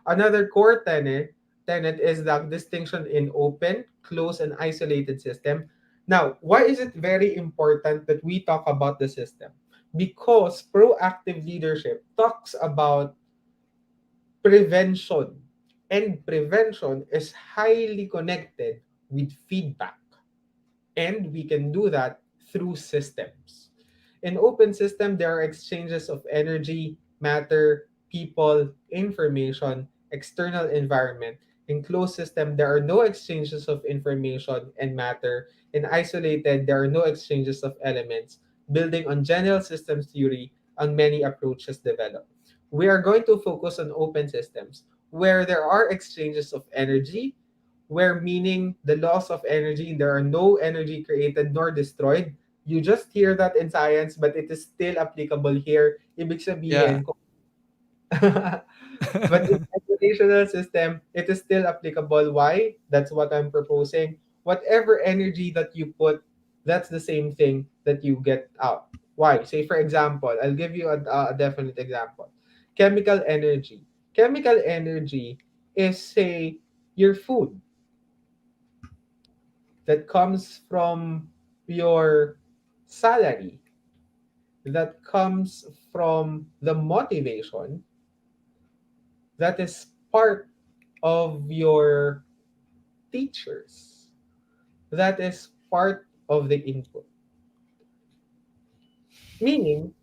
S3: Another core tenet is the distinction in open, closed, and isolated system. Now, why is it very important that we talk about the system? because proactive leadership talks about prevention, and prevention is highly connected with feedback. And we can do that through systems. In open system, there are exchanges of energy, matter, people, information, external environment. In closed system, there are no exchanges of information and matter. In isolated, there are no exchanges of elements. Building on general systems theory, on many approaches developed. We are going to focus on open systems where there are exchanges of energy, where meaning the loss of energy, there are no energy created nor destroyed. You just hear that in science, but it is still applicable here. Ibig
S1: Yeah.
S3: sabihin, but in educational system, it is still applicable. Why? That's what I'm proposing. Whatever energy that you put, that's the same thing that you get out. Why? Say, for example, I'll give you a definite example. Chemical energy. Chemical energy is, say, your food that comes from your salary, that comes from the motivation, that is part of your teachers, that is part of the input. Meaning,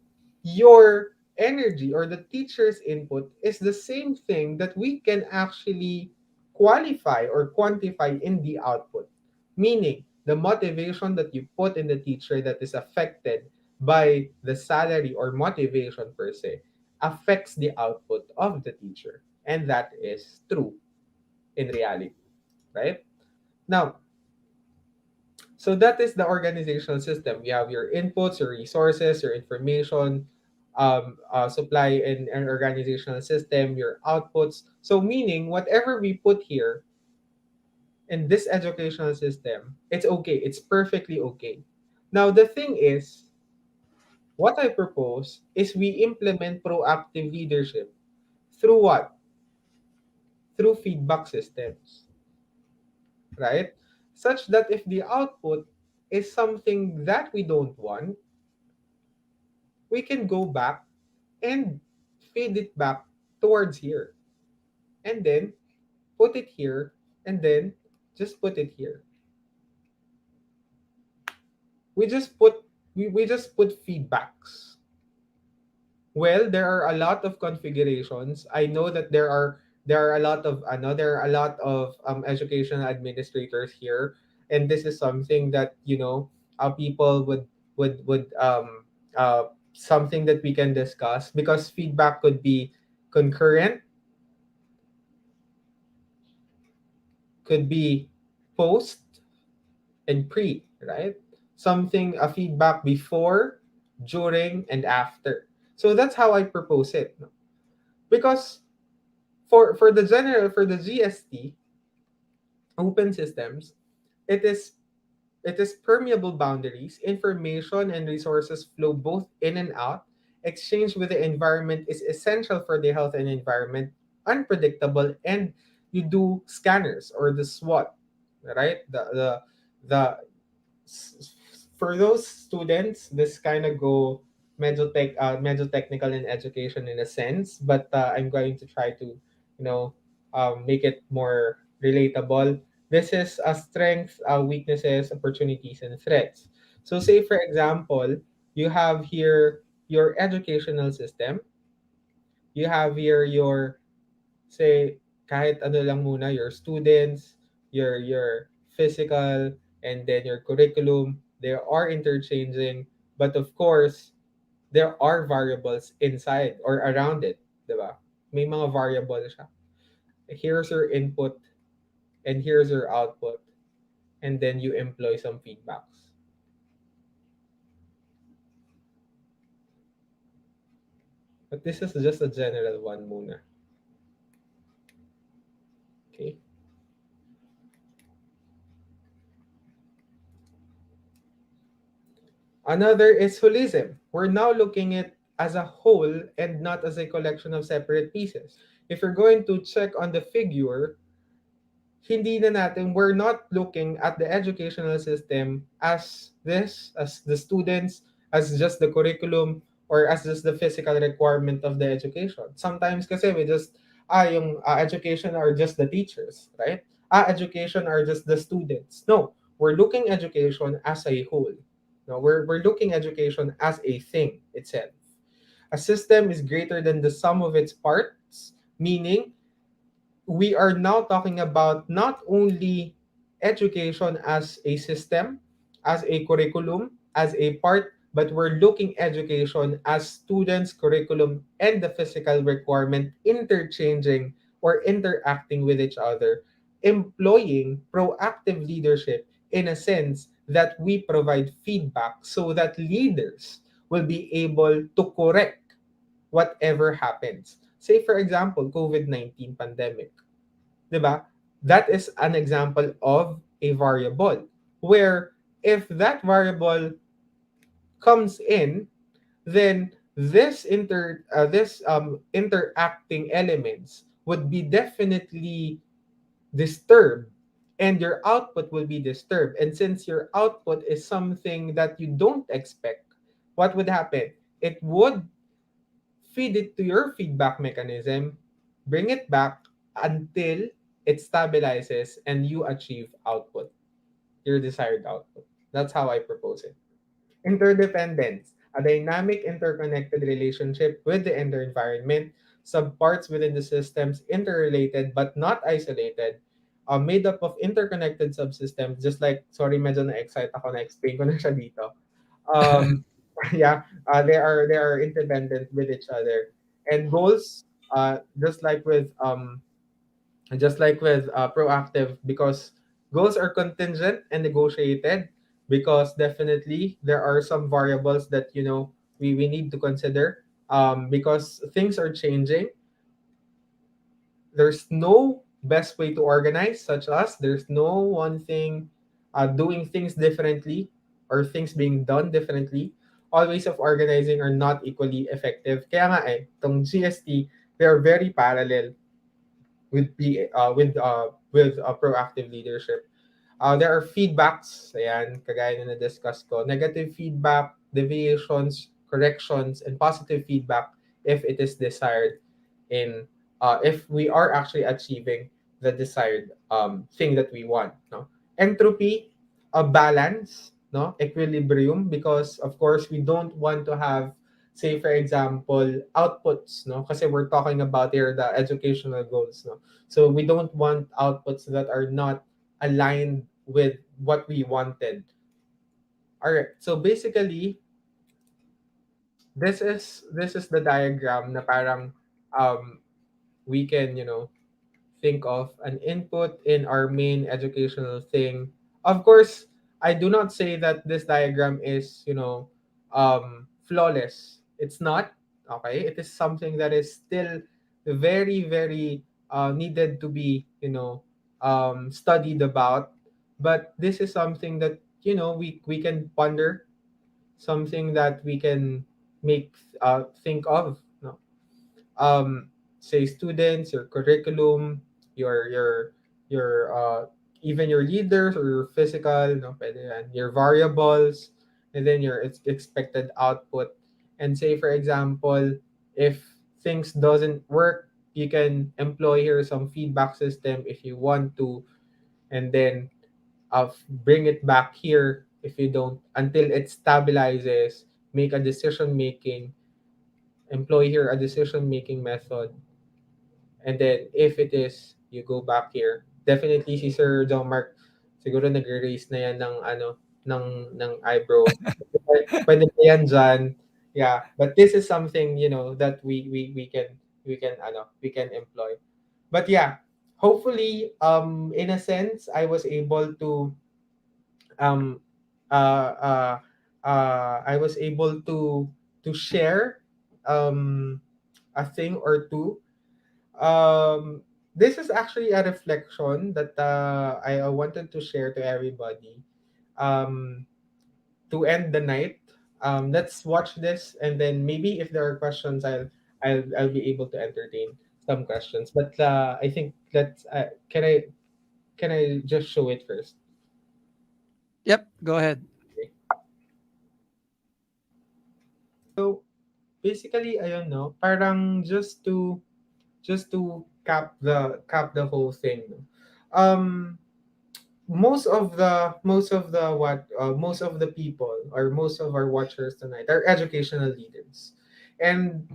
S3: your energy or the teacher's input is the same thing that we can actually qualify or quantify in the output. Meaning, the motivation that you put in the teacher that is affected by the salary or motivation per se affects the output of the teacher. And that is true in reality, right? Now, so that is the organizational system. You have your inputs, your resources, your information, supply in an organizational system, your outputs. So meaning whatever we put here in this educational system, it's okay. It's perfectly okay. Now the thing is, what I propose is we implement proactive leadership through what? Through feedback systems, right? Such that if the output is something that we don't want, we can go back and feed it back towards here, and then put it here, and then just put it here. We just put feedbacks. Well, there are a lot of configurations. I know that there are a lot of educational administrators here, and this is something that people would something that we can discuss, because feedback could be concurrent, could be post and pre, right? Something, a feedback before, during, and after. So that's how I propose it. No? Because for the GST open systems, it is it is permeable boundaries, information and resources flow both in and out. Exchange with the environment is essential for the health and environment, unpredictable, and you do scanners or the SWOT, right? The for those students, this kind of go medyo technical in education in a sense, but I'm going to try to make it more relatable. This is a strength, weaknesses, opportunities, and threats. So, say for example, you have here your educational system. You have here your, say, kahit ano lang muna, your students, your physical, and then your curriculum. They are interchanging, but of course, there are variables inside or around it, di ba? May mga variable siya. Here's your input and here's your output, and then you employ some feedbacks. But this is just a general one muna. Okay? Another is holism. We're now looking at as a whole and not as a collection of separate pieces. If you're going to check on the figure, we're not looking at the educational system as this, as the students, as just the curriculum, or as just the physical requirement of the education. Sometimes kasi we just yung education are just the teachers, right? Education are just the students. No, we're looking education as a whole. No, we're looking education as a thing itself. A system is greater than the sum of its parts, meaning we are now talking about not only education as a system, as a curriculum, as a part, but we're looking education as students, curriculum, and the physical requirement interchanging or interacting with each other, employing proactive leadership in a sense that we provide feedback so that leaders will be able to correct whatever happens. Say for example, COVID-19 pandemic, 'di ba? That is an example of a variable where if that variable comes in, then this interacting elements would be definitely disturbed, and your output will be disturbed. And since your output is something that you don't expect, what would happen? It would feed it to your feedback mechanism, bring it back until it stabilizes and you achieve output, your desired output. That's how I propose it. Interdependence, a dynamic interconnected relationship with the inner environment, subparts within the systems interrelated but not isolated, made up of interconnected subsystems, just like, sorry, medyo na-excite ako, na-explain ko na siya dito. um yeah, they are interdependent with each other, and goals, just like with proactive, because goals are contingent and negotiated, because definitely there are some variables that we need to consider, because things are changing. There's no best way to organize, such as there's no one thing doing things differently or things being done differently. All ways of organizing are not equally effective. Kaya nga tong GST, they are very parallel with proactive leadership. There are feedbacks, ayan, kagaya na na-discuss ko. Negative feedback, deviations, corrections, and positive feedback if it is desired in if we are actually achieving the desired thing that we want. No? Entropy, a balance, no? Equilibrium, because of course we don't want to have, say for example, outputs, no? Kasi we're talking about here the educational goals, no? So we don't want outputs that are not aligned with what we wanted. All right. So basically, this is the diagram na parang um we can, think of an input in our main educational thing. Of course, I do not say that this diagram is, flawless. It's not. Okay, it is something that is still very, very needed to be, studied about. But this is something that we can ponder, something that we can make think of. No? um Say students, your curriculum, your even your leaders or your physical, no, pwede yan, your variables, and then your expected output. And say for example, if things doesn't work, you can employ here some feedback system if you want to, and then bring it back here if you don't, until it stabilizes, make a decision making, employ here a decision making method. And then if it is, you go back here. Definitely si Sir John Mark siguro nagre-raise na yan ng ng eyebrow. Pwede pa yan dyan. Yeah, but this is something, that we can employ. But yeah, hopefully in a sense I was able to um uh uh I was able to share um a thing or two. This is actually a reflection that I wanted to share to everybody. Um, to end the night, let's watch this, and then maybe if there are questions, I'll be able to entertain some questions. But I think let's can I just show it first?
S1: Yep, go ahead.
S3: Okay. So basically ayun no, parang just to cap the whole thing. No? Um most of the people or most of our watchers tonight are educational leaders. And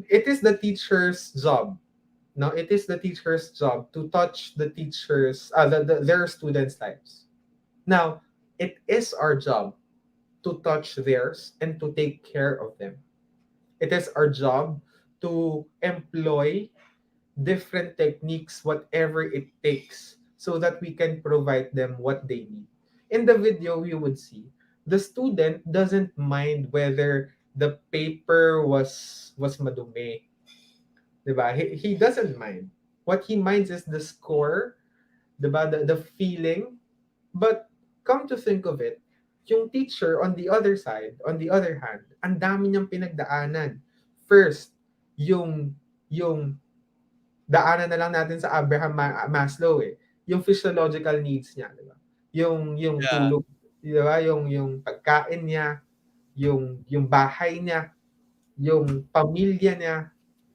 S3: it is the teacher's job. No, it is the teacher's job to touch their students' lives. Now, it is our job to touch theirs and to take care of them. It is our job to employ different techniques, whatever it takes, so that we can provide them what they need. In the video, you would see the student doesn't mind whether the paper was madumi. Diba? He doesn't mind. What he minds is the score, diba? The feeling. But come to think of it, yung teacher on the other side, on the other hand, ang dami niyang pinagdaanan. First, yung daanan na lang natin sa Abraham Maslow eh. Yung physiological needs niya, di ba? Yung
S1: Yeah.
S3: tulog, di ba? Yung pagkain niya, yung bahay niya, yung pamilya niya,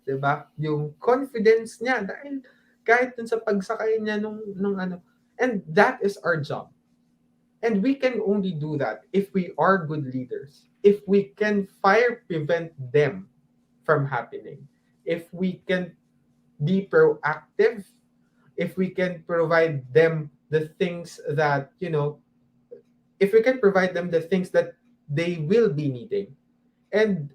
S3: 'di ba? Yung confidence niya dahil kahit dun sa pagsakay niya nung ano, and that is our job. And we can only do that if we are good leaders. If we can fire prevent them from happening. If we can be proactive, if we can provide them the things that, if we can provide them the things that they will be needing. And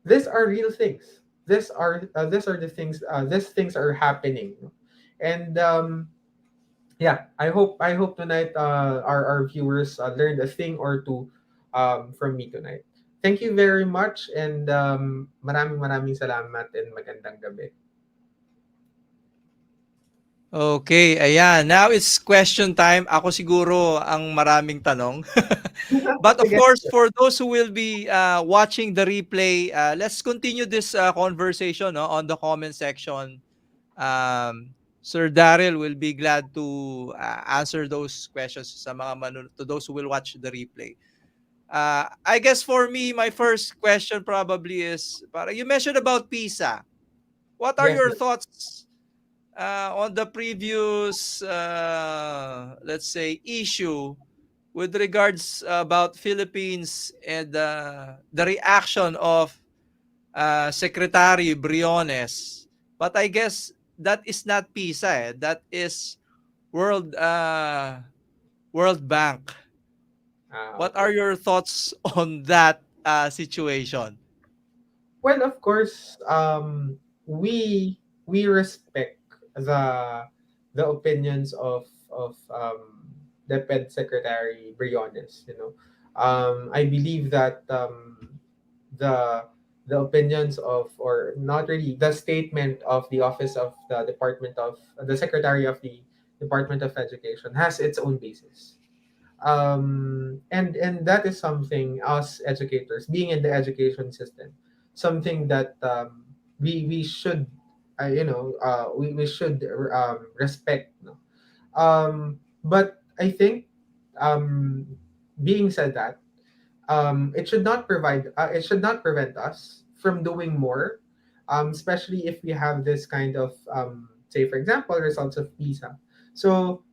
S3: these are real things. These are the things. These things are happening, and yeah, I hope tonight our viewers learned a thing or two from me tonight. Thank you very much, and maraming salamat and magandang gabi.
S1: Okay, ayan. Now it's question time. Ako siguro ang maraming tanong. But of
S3: Sige.
S1: course, for those who will be watching the replay, let's continue this conversation no, on the comment section. Sir Daryl will be glad to answer those questions sa mga to those who will watch the replay. I guess for me, my first question probably is, you mentioned about PISA. What are
S3: Yes.
S1: your thoughts on the previous, let's say, issue with regards about Philippines and the reaction of Secretary Briones? But I guess that is not PISA. That is World World Bank. What are
S3: Okay.
S1: your thoughts on that situation?
S3: Well, of course, we respect the opinions of DepEd Secretary Briones. I believe that the the opinions of, or not really, the statement of the office of the Secretary of the Department of Education has its own basis. And that is something, us educators being in the education system, something that we should we should respect, no? But I think, um being said that, it should not prevent us from doing more, especially if we have this kind of, say for example, results of PISA. So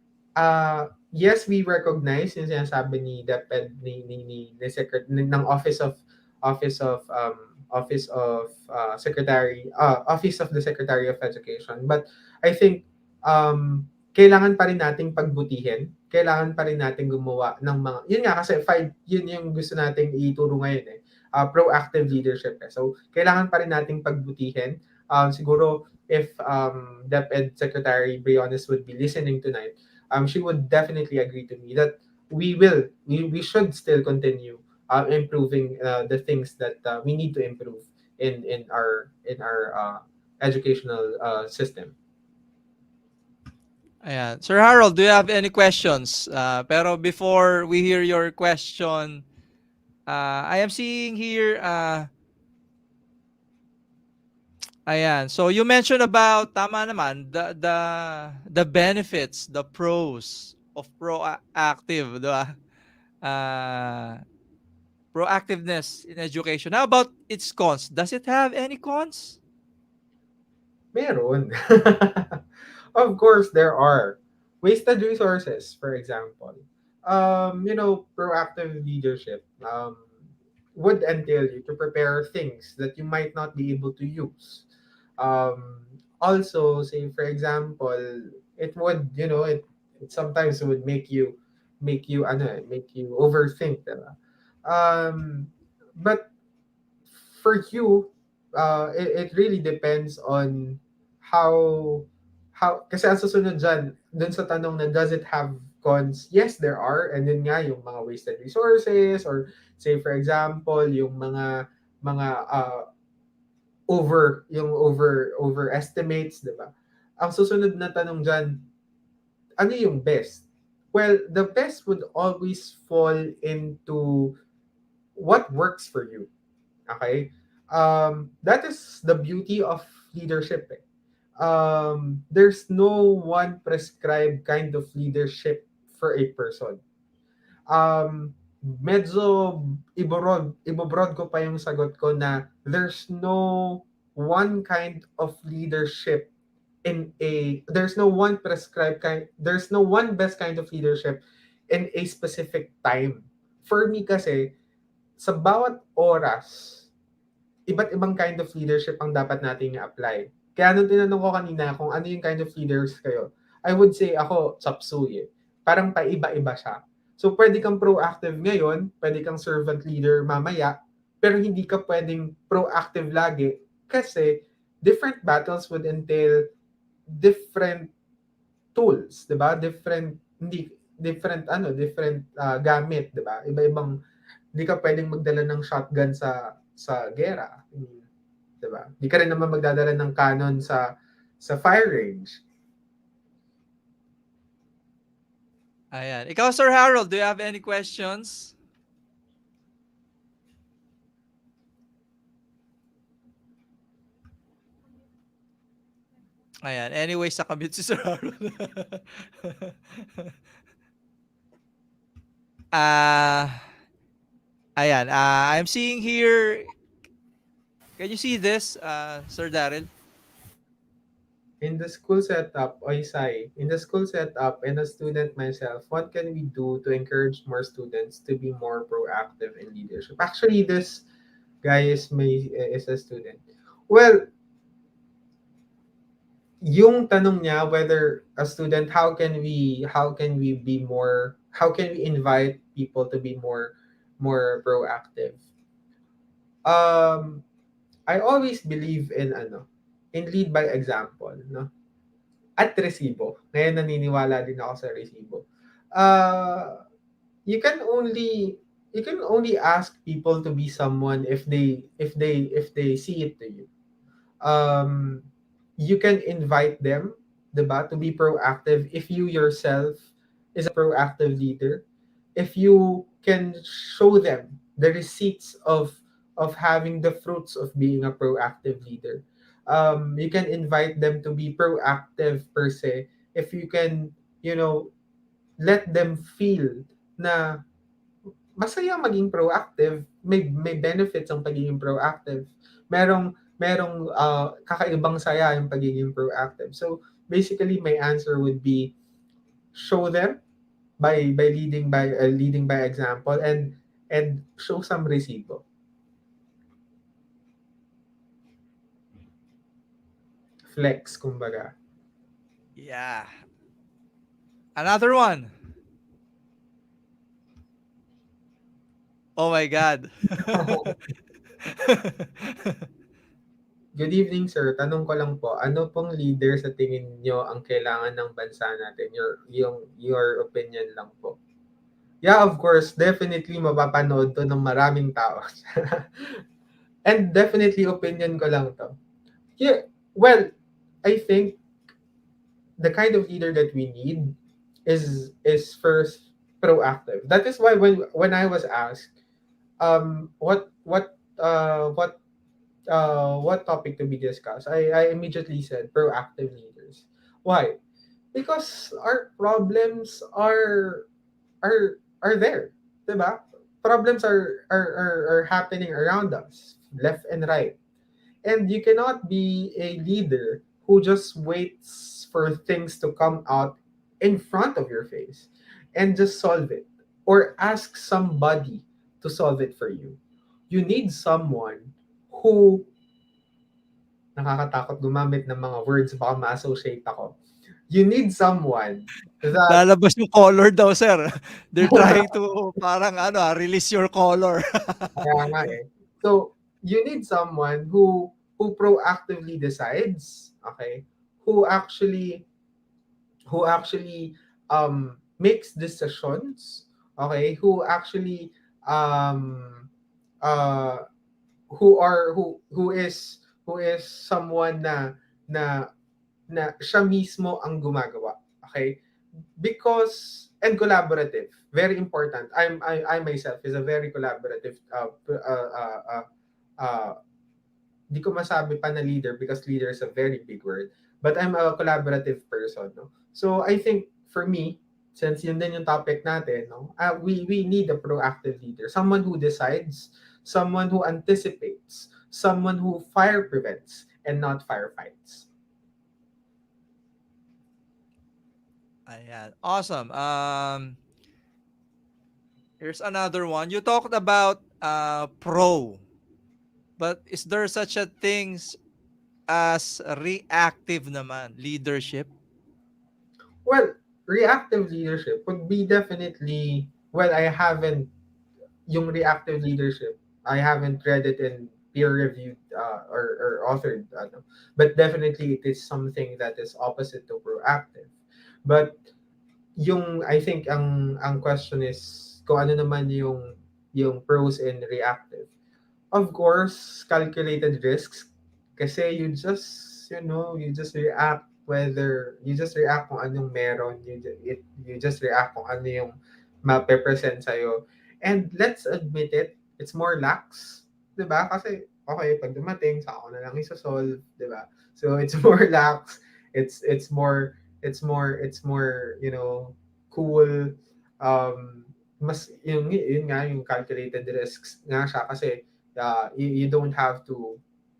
S3: yes, we recognize yung sinasabi ni DepEd, ng office of secretary office of the Secretary of Education. But I think, kailangan pa rin nating pagbutihin, kailangan pa rin nating gumawa ng mga, yun nga, kasi yun yung gusto nating ituro ngayon eh, proactive leadership eh. So kailangan pa rin nating pagbutihin. Siguro if DepEd Secretary Briones would be listening tonight, she would definitely agree to me that we should still continue improving the things that we need to improve in our educational system.
S1: Ayan. Sir Harold, do you have any questions? Pero before we hear your question, I am seeing here, ayan. So you mentioned about, tama naman, the benefits, the pros of proactive, di ba? Uh, proactiveness in education. How about its cons? Does it have any cons?
S3: Meron. Of course, there are. Wasted resources, for example. Proactive leadership would entail you to prepare things that you might not be able to use. Also, say for example, it would, it sometimes would make you overthink, diba? But for you, it really depends on how kasi ang susunod dyan, dun sa tanong na does it have cons? Yes, there are. And then nga, yung mga wasted resources or say for example, yung mga overestimates, di ba? Ang susunod na tanong dyan, ano yung best? Well, the best would always fall into what works for you. Okay? That is the beauty of leadership. Eh. There's no one prescribed kind of leadership for a person. Medyo ibobrod ko pa yung sagot ko na there's no one kind of leadership there's no one prescribed kind there's no one best kind of leadership in a specific time. For me kasi, sa bawat oras, iba't ibang kind of leadership ang dapat nating i-apply. Kaya nung tinanong ko kanina kung ano yung kind of leaders kayo, I would say ako, sapsuy eh. Parang paiba-iba siya. So, pwede kang proactive ngayon, pwede kang servant leader mamaya, pero hindi ka pwedeng proactive lagi kasi different battles would entail different tools, 'di ba? Different gamit, 'di ba? Iba-ibang hindi ka pwedeng magdala ng shotgun sa gera. 'Di ba? Hindi ka rin naman magdadala ng cannon sa fire range.
S1: Ayan. Ikaw, Sir Harold, do you have any questions? Ayan. Anyway, sa commute si Sir Harold. Ah, ayan. I'm seeing here. Can you see this, Sir Daryl?
S3: In the school setup, Oisai, in the school setup and a student myself, what can we do to encourage more students to be more proactive in leadership? Actually, this guy is a student. Well, yung tanong niya whether a student how can we invite people to be more proactive. um I always believe in lead by example, no, at resibo. Ngayon naniniwala din ako sa resibo. uh you can only ask people to be someone if they see it to you. um you can invite them, 'di ba, to be proactive if you yourself is a proactive leader. If you can show them the receipts of having the fruits of being a proactive leader. You can invite them to be proactive per se if you can, let them feel na masaya maging proactive, may benefits ang pagiging proactive. Merong kakaibang saya yung pagiging proactive. So basically my answer would be show them by leading by example and show some resibo. Flex kumbaga.
S1: Yeah. Another one. Oh my God.
S3: Good evening, sir. Tanong ko lang po, ano pong leader sa tingin nyo ang kailangan ng bansa natin? Your opinion lang po. Yeah, of course, definitely mapapanood to ng maraming tao. And definitely opinion ko lang to. Yeah, well, I think the kind of leader that we need is first proactive. That is why when I was asked what topic to be discussed, I immediately said proactive leaders. Why? Because our problems are there, diba? problems are happening around us, left and right. And you cannot be a leader who just waits for things to come out in front of your face and just solve it or ask somebody to solve it for you. You need someone who, nakakatakot gumamit ng mga words, baka ma-associate ako. You need someone that
S1: Lalabas yung color daw, sir. They're trying to parang ano, release your color.
S3: kaya nga eh. So, you need someone who proactively decides, okay? Who actually makes decisions, okay? Um uh who is someone na na siya mismo ang gumagawa, okay? Because and collaborative, very important. I myself is a very collaborative uh di ko masabi pa na leader because leader is a very big word, but I'm a collaborative person, no? So I think for me, since yun din yung topic natin, no, we need a proactive leader, someone who decides, someone who anticipates, someone who fire prevents and not firefights.
S1: Ayan. Awesome. Here's another one. You talked about pro, but is there such a things as reactive naman leadership?
S3: Well, reactive leadership would be definitely, well, I haven't yung reactive leadership, I haven't read it in peer-reviewed or authored, but definitely it is something that is opposite to proactive. But yung I think ang question is kung ano naman yung pros in reactive. Of course, calculated risks. Kasi you just react whether you just react kung anong meron, you just react kung ano yung mape-present sa'yo. And let's admit it, it's more lax, 'di ba? Kasi okay, pag dumating, sa ako na lang isa-solve, 'di ba? So it's more lax, it's more, cool. Mas yun nga yung calculated risks nga siya kasi you don't have to,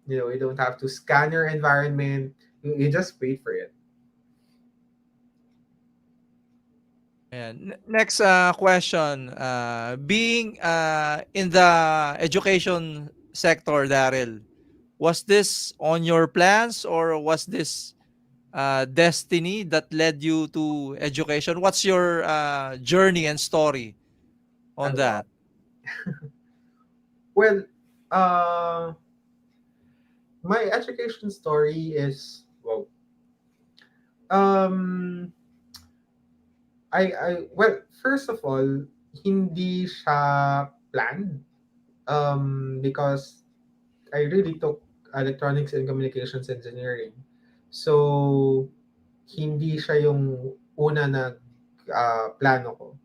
S3: you don't have to scan your environment. You just wait for it.
S1: Ayan. Next question. Being in the education sector, Daryl, was this on your plans or was this destiny that led you to education? What's your journey and story on
S3: Ay, wow.
S1: that?
S3: Well, uh, my education story is, well, um, well, first of all, hindi siya planned, because I really took electronics and communications engineering. So, hindi siya yung una na plano ko.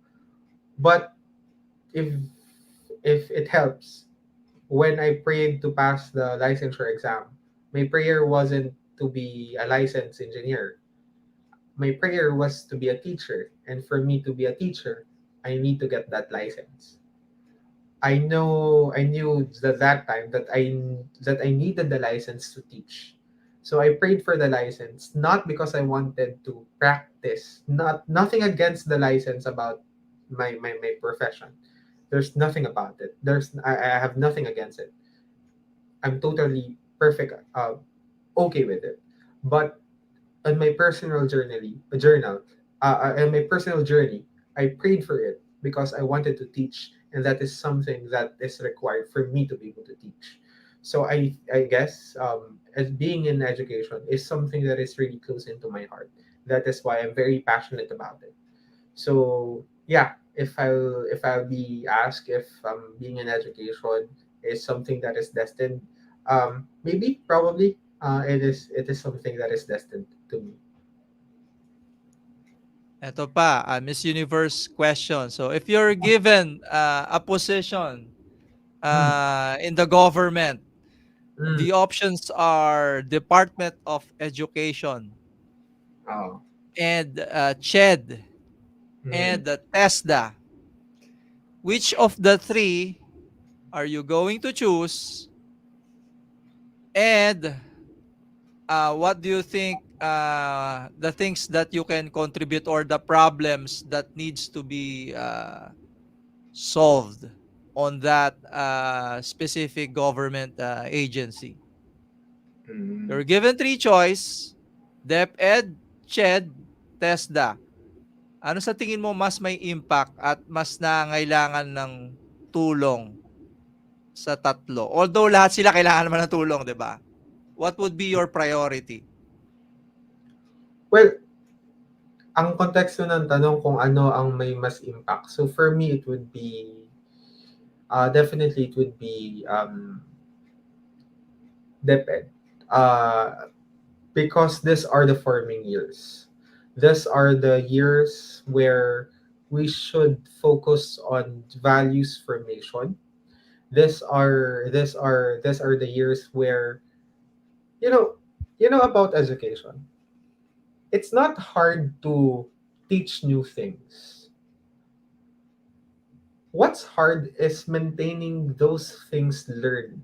S3: But if if it helps, when I prayed to pass the licensure exam, my prayer wasn't to be a licensed engineer. My prayer was to be a teacher, and for me to be a teacher, I need to get that license. I knew that time that I needed the license to teach. So I prayed for the license, not because I wanted to practice, nothing against the license about my profession. There's nothing about it. I have nothing against it. I'm totally perfect, okay with it. But on my personal on my personal journey, I prayed for it because I wanted to teach, and that is something that is required for me to be able to teach. So I guess, as being in education is something that is really close into my heart. That is why I'm very passionate about it. So yeah, if I'll be asked if, being in education is something that is destined, maybe probably, it is something that is destined to me.
S1: Ito pa, Miss Universe question. So if you're given a position
S3: Mm,
S1: in the government,
S3: mm,
S1: the options are Department of Education
S3: oh,
S1: and CHED
S3: mm.
S1: and TESDA. which of the three are you going to choose? And what do you think the things that you can contribute or the problems that needs to be solved on that specific government agency?
S3: Mm.
S1: You're given three choice: DepEd, CHED, TESDA. Ano sa tingin mo mas may impact at mas nangailangan ng tulong sa tatlo? Although lahat sila kailangan naman ng tulong, 'di ba? What would be your priority?
S3: Well, ang konteksto ng tanong kung ano ang may mas impact. So for me, it would be, definitely it would be DepEd. Because these are the forming years. These are the years where we should focus on values formation. These are the years where, you know about education. It's not hard to teach new things. What's hard is maintaining those things learned.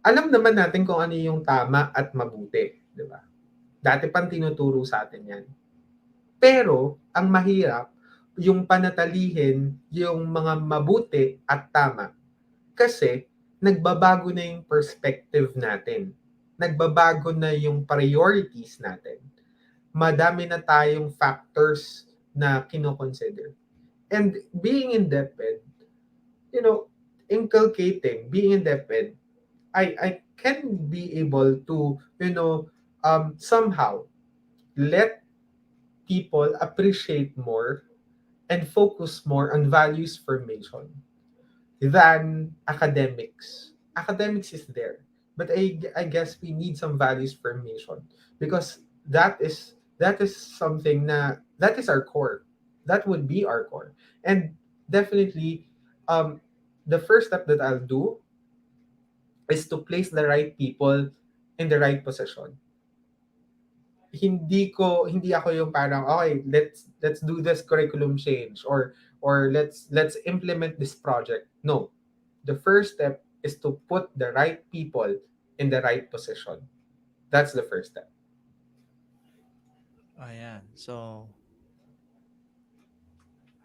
S3: Alam naman natin kung ano yung tama at mabuti, di ba? Dati pang tinuturo sa atin yan. Pero, ang mahirap, yung panatalihin yung mga mabuti at tama. Kasi, nagbabago na yung perspective natin. Nagbabago na yung priorities natin. Madami na tayong factors na kinoconsider. And being in DepEd, you know, being in DepEd, I can be able to, somehow let people appreciate more and focus more on values formation than academics. Academics is there, but I guess we need some values formation because that is something that is our core. That would be our core, and definitely, um, the first step that I'll do is to place the right people in the right position. Hindi ako yung parang, okay, let's do this curriculum change, or let's implement this project. No. The first step is to put the right people in the right position. That's the first step.
S1: Ayan. So,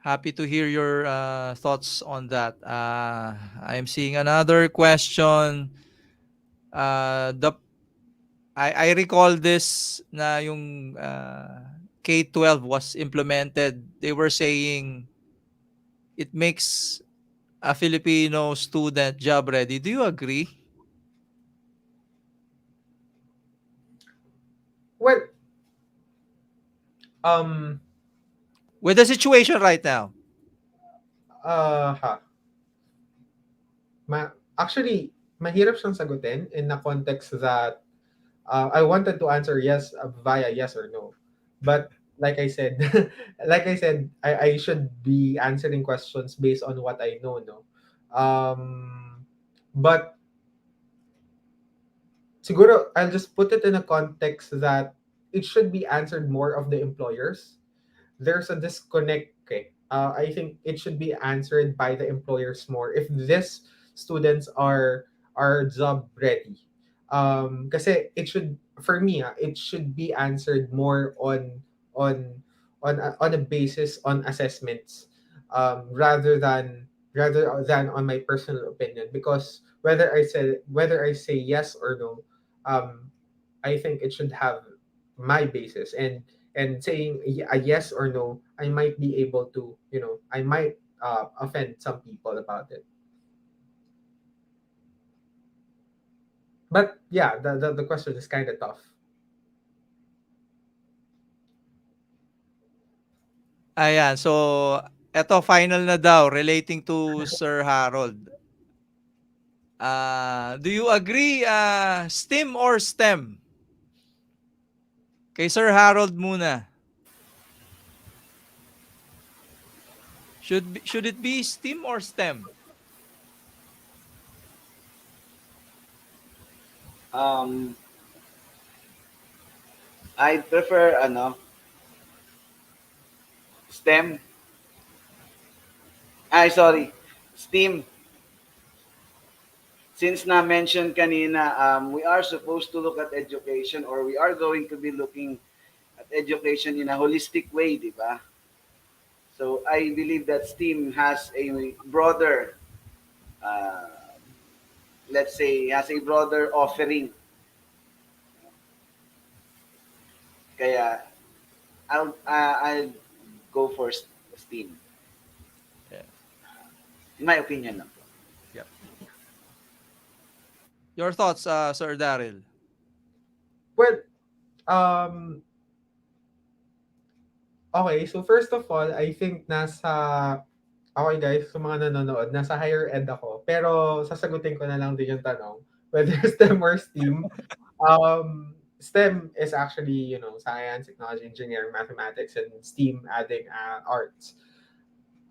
S1: happy to hear your thoughts on that. I'm seeing another question. The I recall this na yung K-12 was implemented. They were saying it makes a Filipino student job ready. Do you agree
S3: Well, um
S1: with the situation right now?
S3: ha, actually mahirap siyang sagutin in a context that, I wanted to answer yes, via yes or no. But like I said, I should be answering questions based on what I know, no. But siguro I'll just put it in a context that it should be answered more of the employers. There's a disconnect. Okay. I think it should be answered by the employers more if these students are job ready. Kasi it should, for me, it should be answered more on on a basis on assessments, rather than on my personal opinion, because whether I say yes or no, um I think it should have my basis, and saying a yes or no, I might be able to, I might offend some people about it. But yeah, the question is kind of tough.
S1: Ayan. So, eto final na daw relating to Sir Harold. Do you agree STEM or STEM? Kay Sir Harold muna. Should it be STEM or STEM?
S2: Um, I prefer STEM Ay, sorry. STEAM, since na-mention kanina, we are supposed to look at education, or we are going to be looking at education in a holistic way, di ba? So I believe that STEAM has a broader, uh, let's say, has a broader offering. Kaya I'll go for STEAM,
S1: Yeah.
S2: in my opinion lang po.
S1: Yep. Your thoughts, Sir Daryl?
S3: Well, um, okay. So first of all, I think okay guys, sa mga nanonood, nasa higher ed ako. Pero sasagutin ko na lang din yung tanong, whether STEM or STEAM. STEM is actually, science, technology, engineering, mathematics, and STEAM adding arts.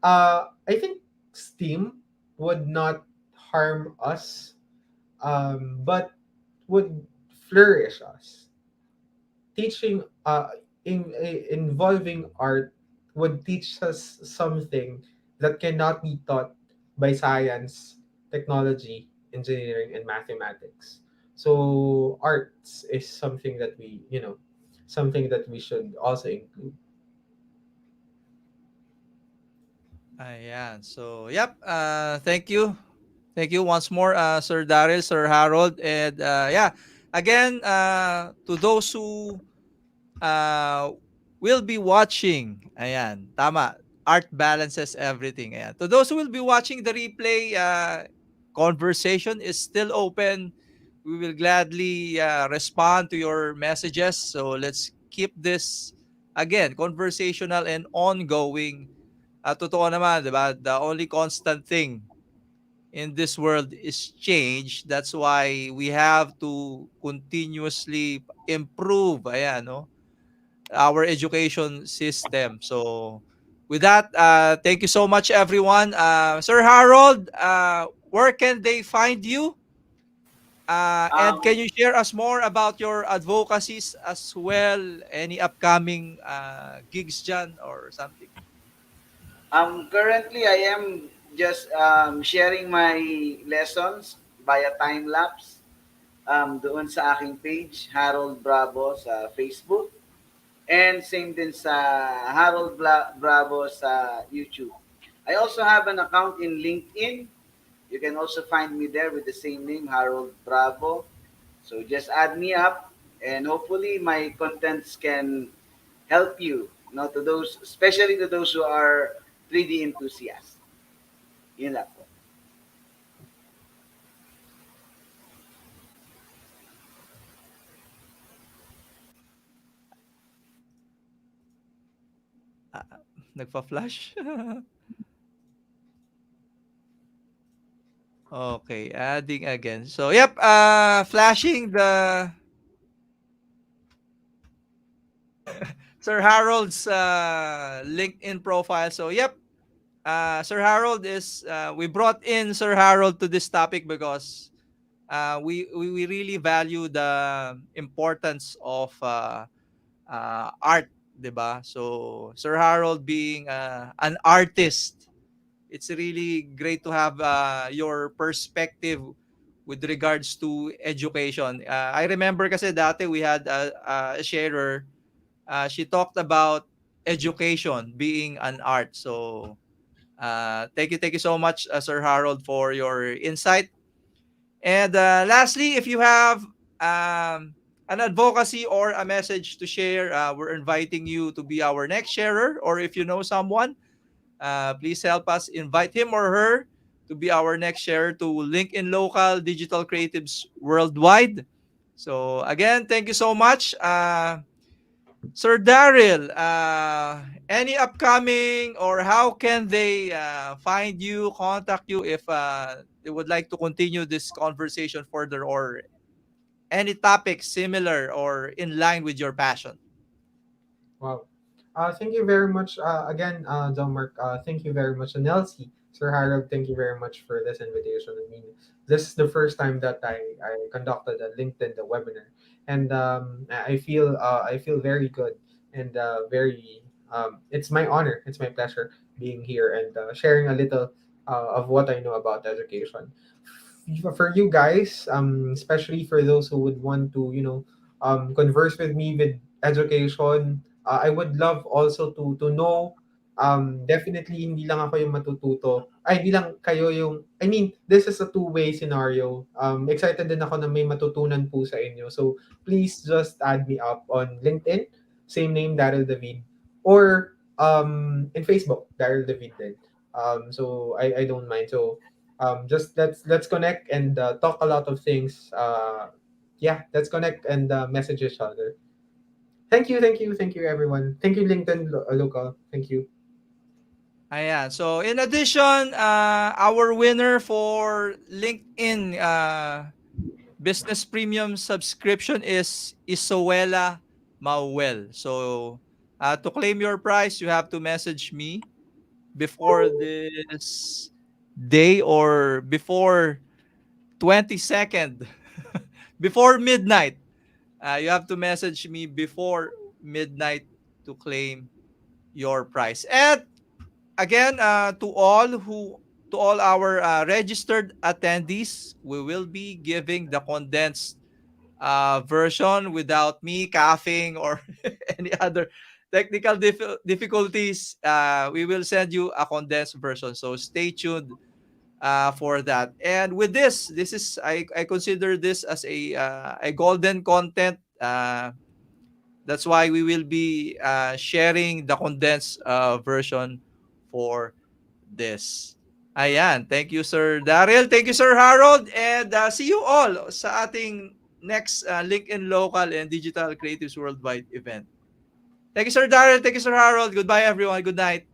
S3: I think STEAM would not harm us, but would flourish us. Teaching, involving art would teach us something that cannot be taught by science, technology, engineering, and mathematics. So arts is something that we should also include.
S1: Ayan. So, yep. Thank you. Thank you once more, Sir Daryl, Sir Harold. And yeah, again, to those who uh, will be watching, ayan, tama, art balances everything. Ayan. To those who will be watching the replay, conversation is still open. We will gladly respond to your messages. So let's keep this, again, conversational and ongoing. Totoo naman, di ba? The only constant thing in this world is change. That's why we have to continuously improve, ayan, no? Our education system. So, with that, thank you so much, everyone. Sir Harold, where can they find you? And
S2: Um,
S1: can you share us more about your advocacies as well? Any upcoming gigs dyan or something?
S2: Currently, I am just sharing my lessons via time lapse doon sa aking page, Harold Bravo sa Facebook. And same din sa Harold Bravo sa YouTube. I also have an account in LinkedIn. You can also find me there with the same name, Harold Bravo. So just add me up, and hopefully my contents can help you, to those, especially to those who are 3D enthusiasts. Yun lang po.
S1: Nagpa-flash? Okay, adding again. So, yep, flashing the Sir Harold's LinkedIn profile. So, yep, Sir Harold is, we brought in Sir Harold to this topic because we really value the importance of art, 'di ba? So, Sir Harold being an artist, it's really great to have your perspective with regards to education. I remember kasi dati we had a sharer. She talked about education being an art. So thank you so much, Sir Harold, for your insight. And lastly, if you have an advocacy or a message to share, we're inviting you to be our next sharer. Or if you know someone, please help us invite him or her to be our next sharer to LinkedIn Local Digital Creatives Worldwide. So again, thank you so much. Sir Daryl, any upcoming or how can they find you, contact you if they would like to continue this conversation further or any topic similar or in line with your passion?
S3: Wow. Thank you very much again, Mark. Thank you very much, and Elsie, Sir Harold. Thank you very much for this invitation. I mean, this is the first time that I conducted a LinkedIn webinar, and I feel very good and very It's my honor, it's my pleasure being here and sharing a little of what I know about education. For you guys, especially for those who would want to, converse with me with education, I would love also to know. Definitely hindi lang ako yung matututo. Ay, hindi lang kayo yung, I mean, this is a two-way scenario. Excited din ako na may matutunan po sa inyo. So, please just add me up on LinkedIn, same name, Daryl David, or in Facebook, Daryl David din. So I don't mind. So just let's connect and talk a lot of things. Yeah, let's connect and message each other. Thank you, everyone. Thank you, LinkedIn, Luca. Thank you.
S1: Ayan. So, in addition, our winner for LinkedIn Business Premium subscription is Isoela Mauel. So, to claim your prize, you have to message me before this day or before 22nd, before midnight. You have to message me before midnight to claim your prize. And again, to all our registered attendees, we will be giving the condensed version without me coughing or any other technical difficulties. We will send you a condensed version. So stay tuned for that. And with this is I consider this as a golden content. That's why we will be sharing the condensed version for this. Ayan. Thank you, Sir Daryl. Thank you, Sir Harold. And see you all sa ating next LinkedIn Local and Digital Creatives Worldwide event. Thank you, Sir Daryl. Thank you, Sir Harold. Goodbye, everyone. Good night.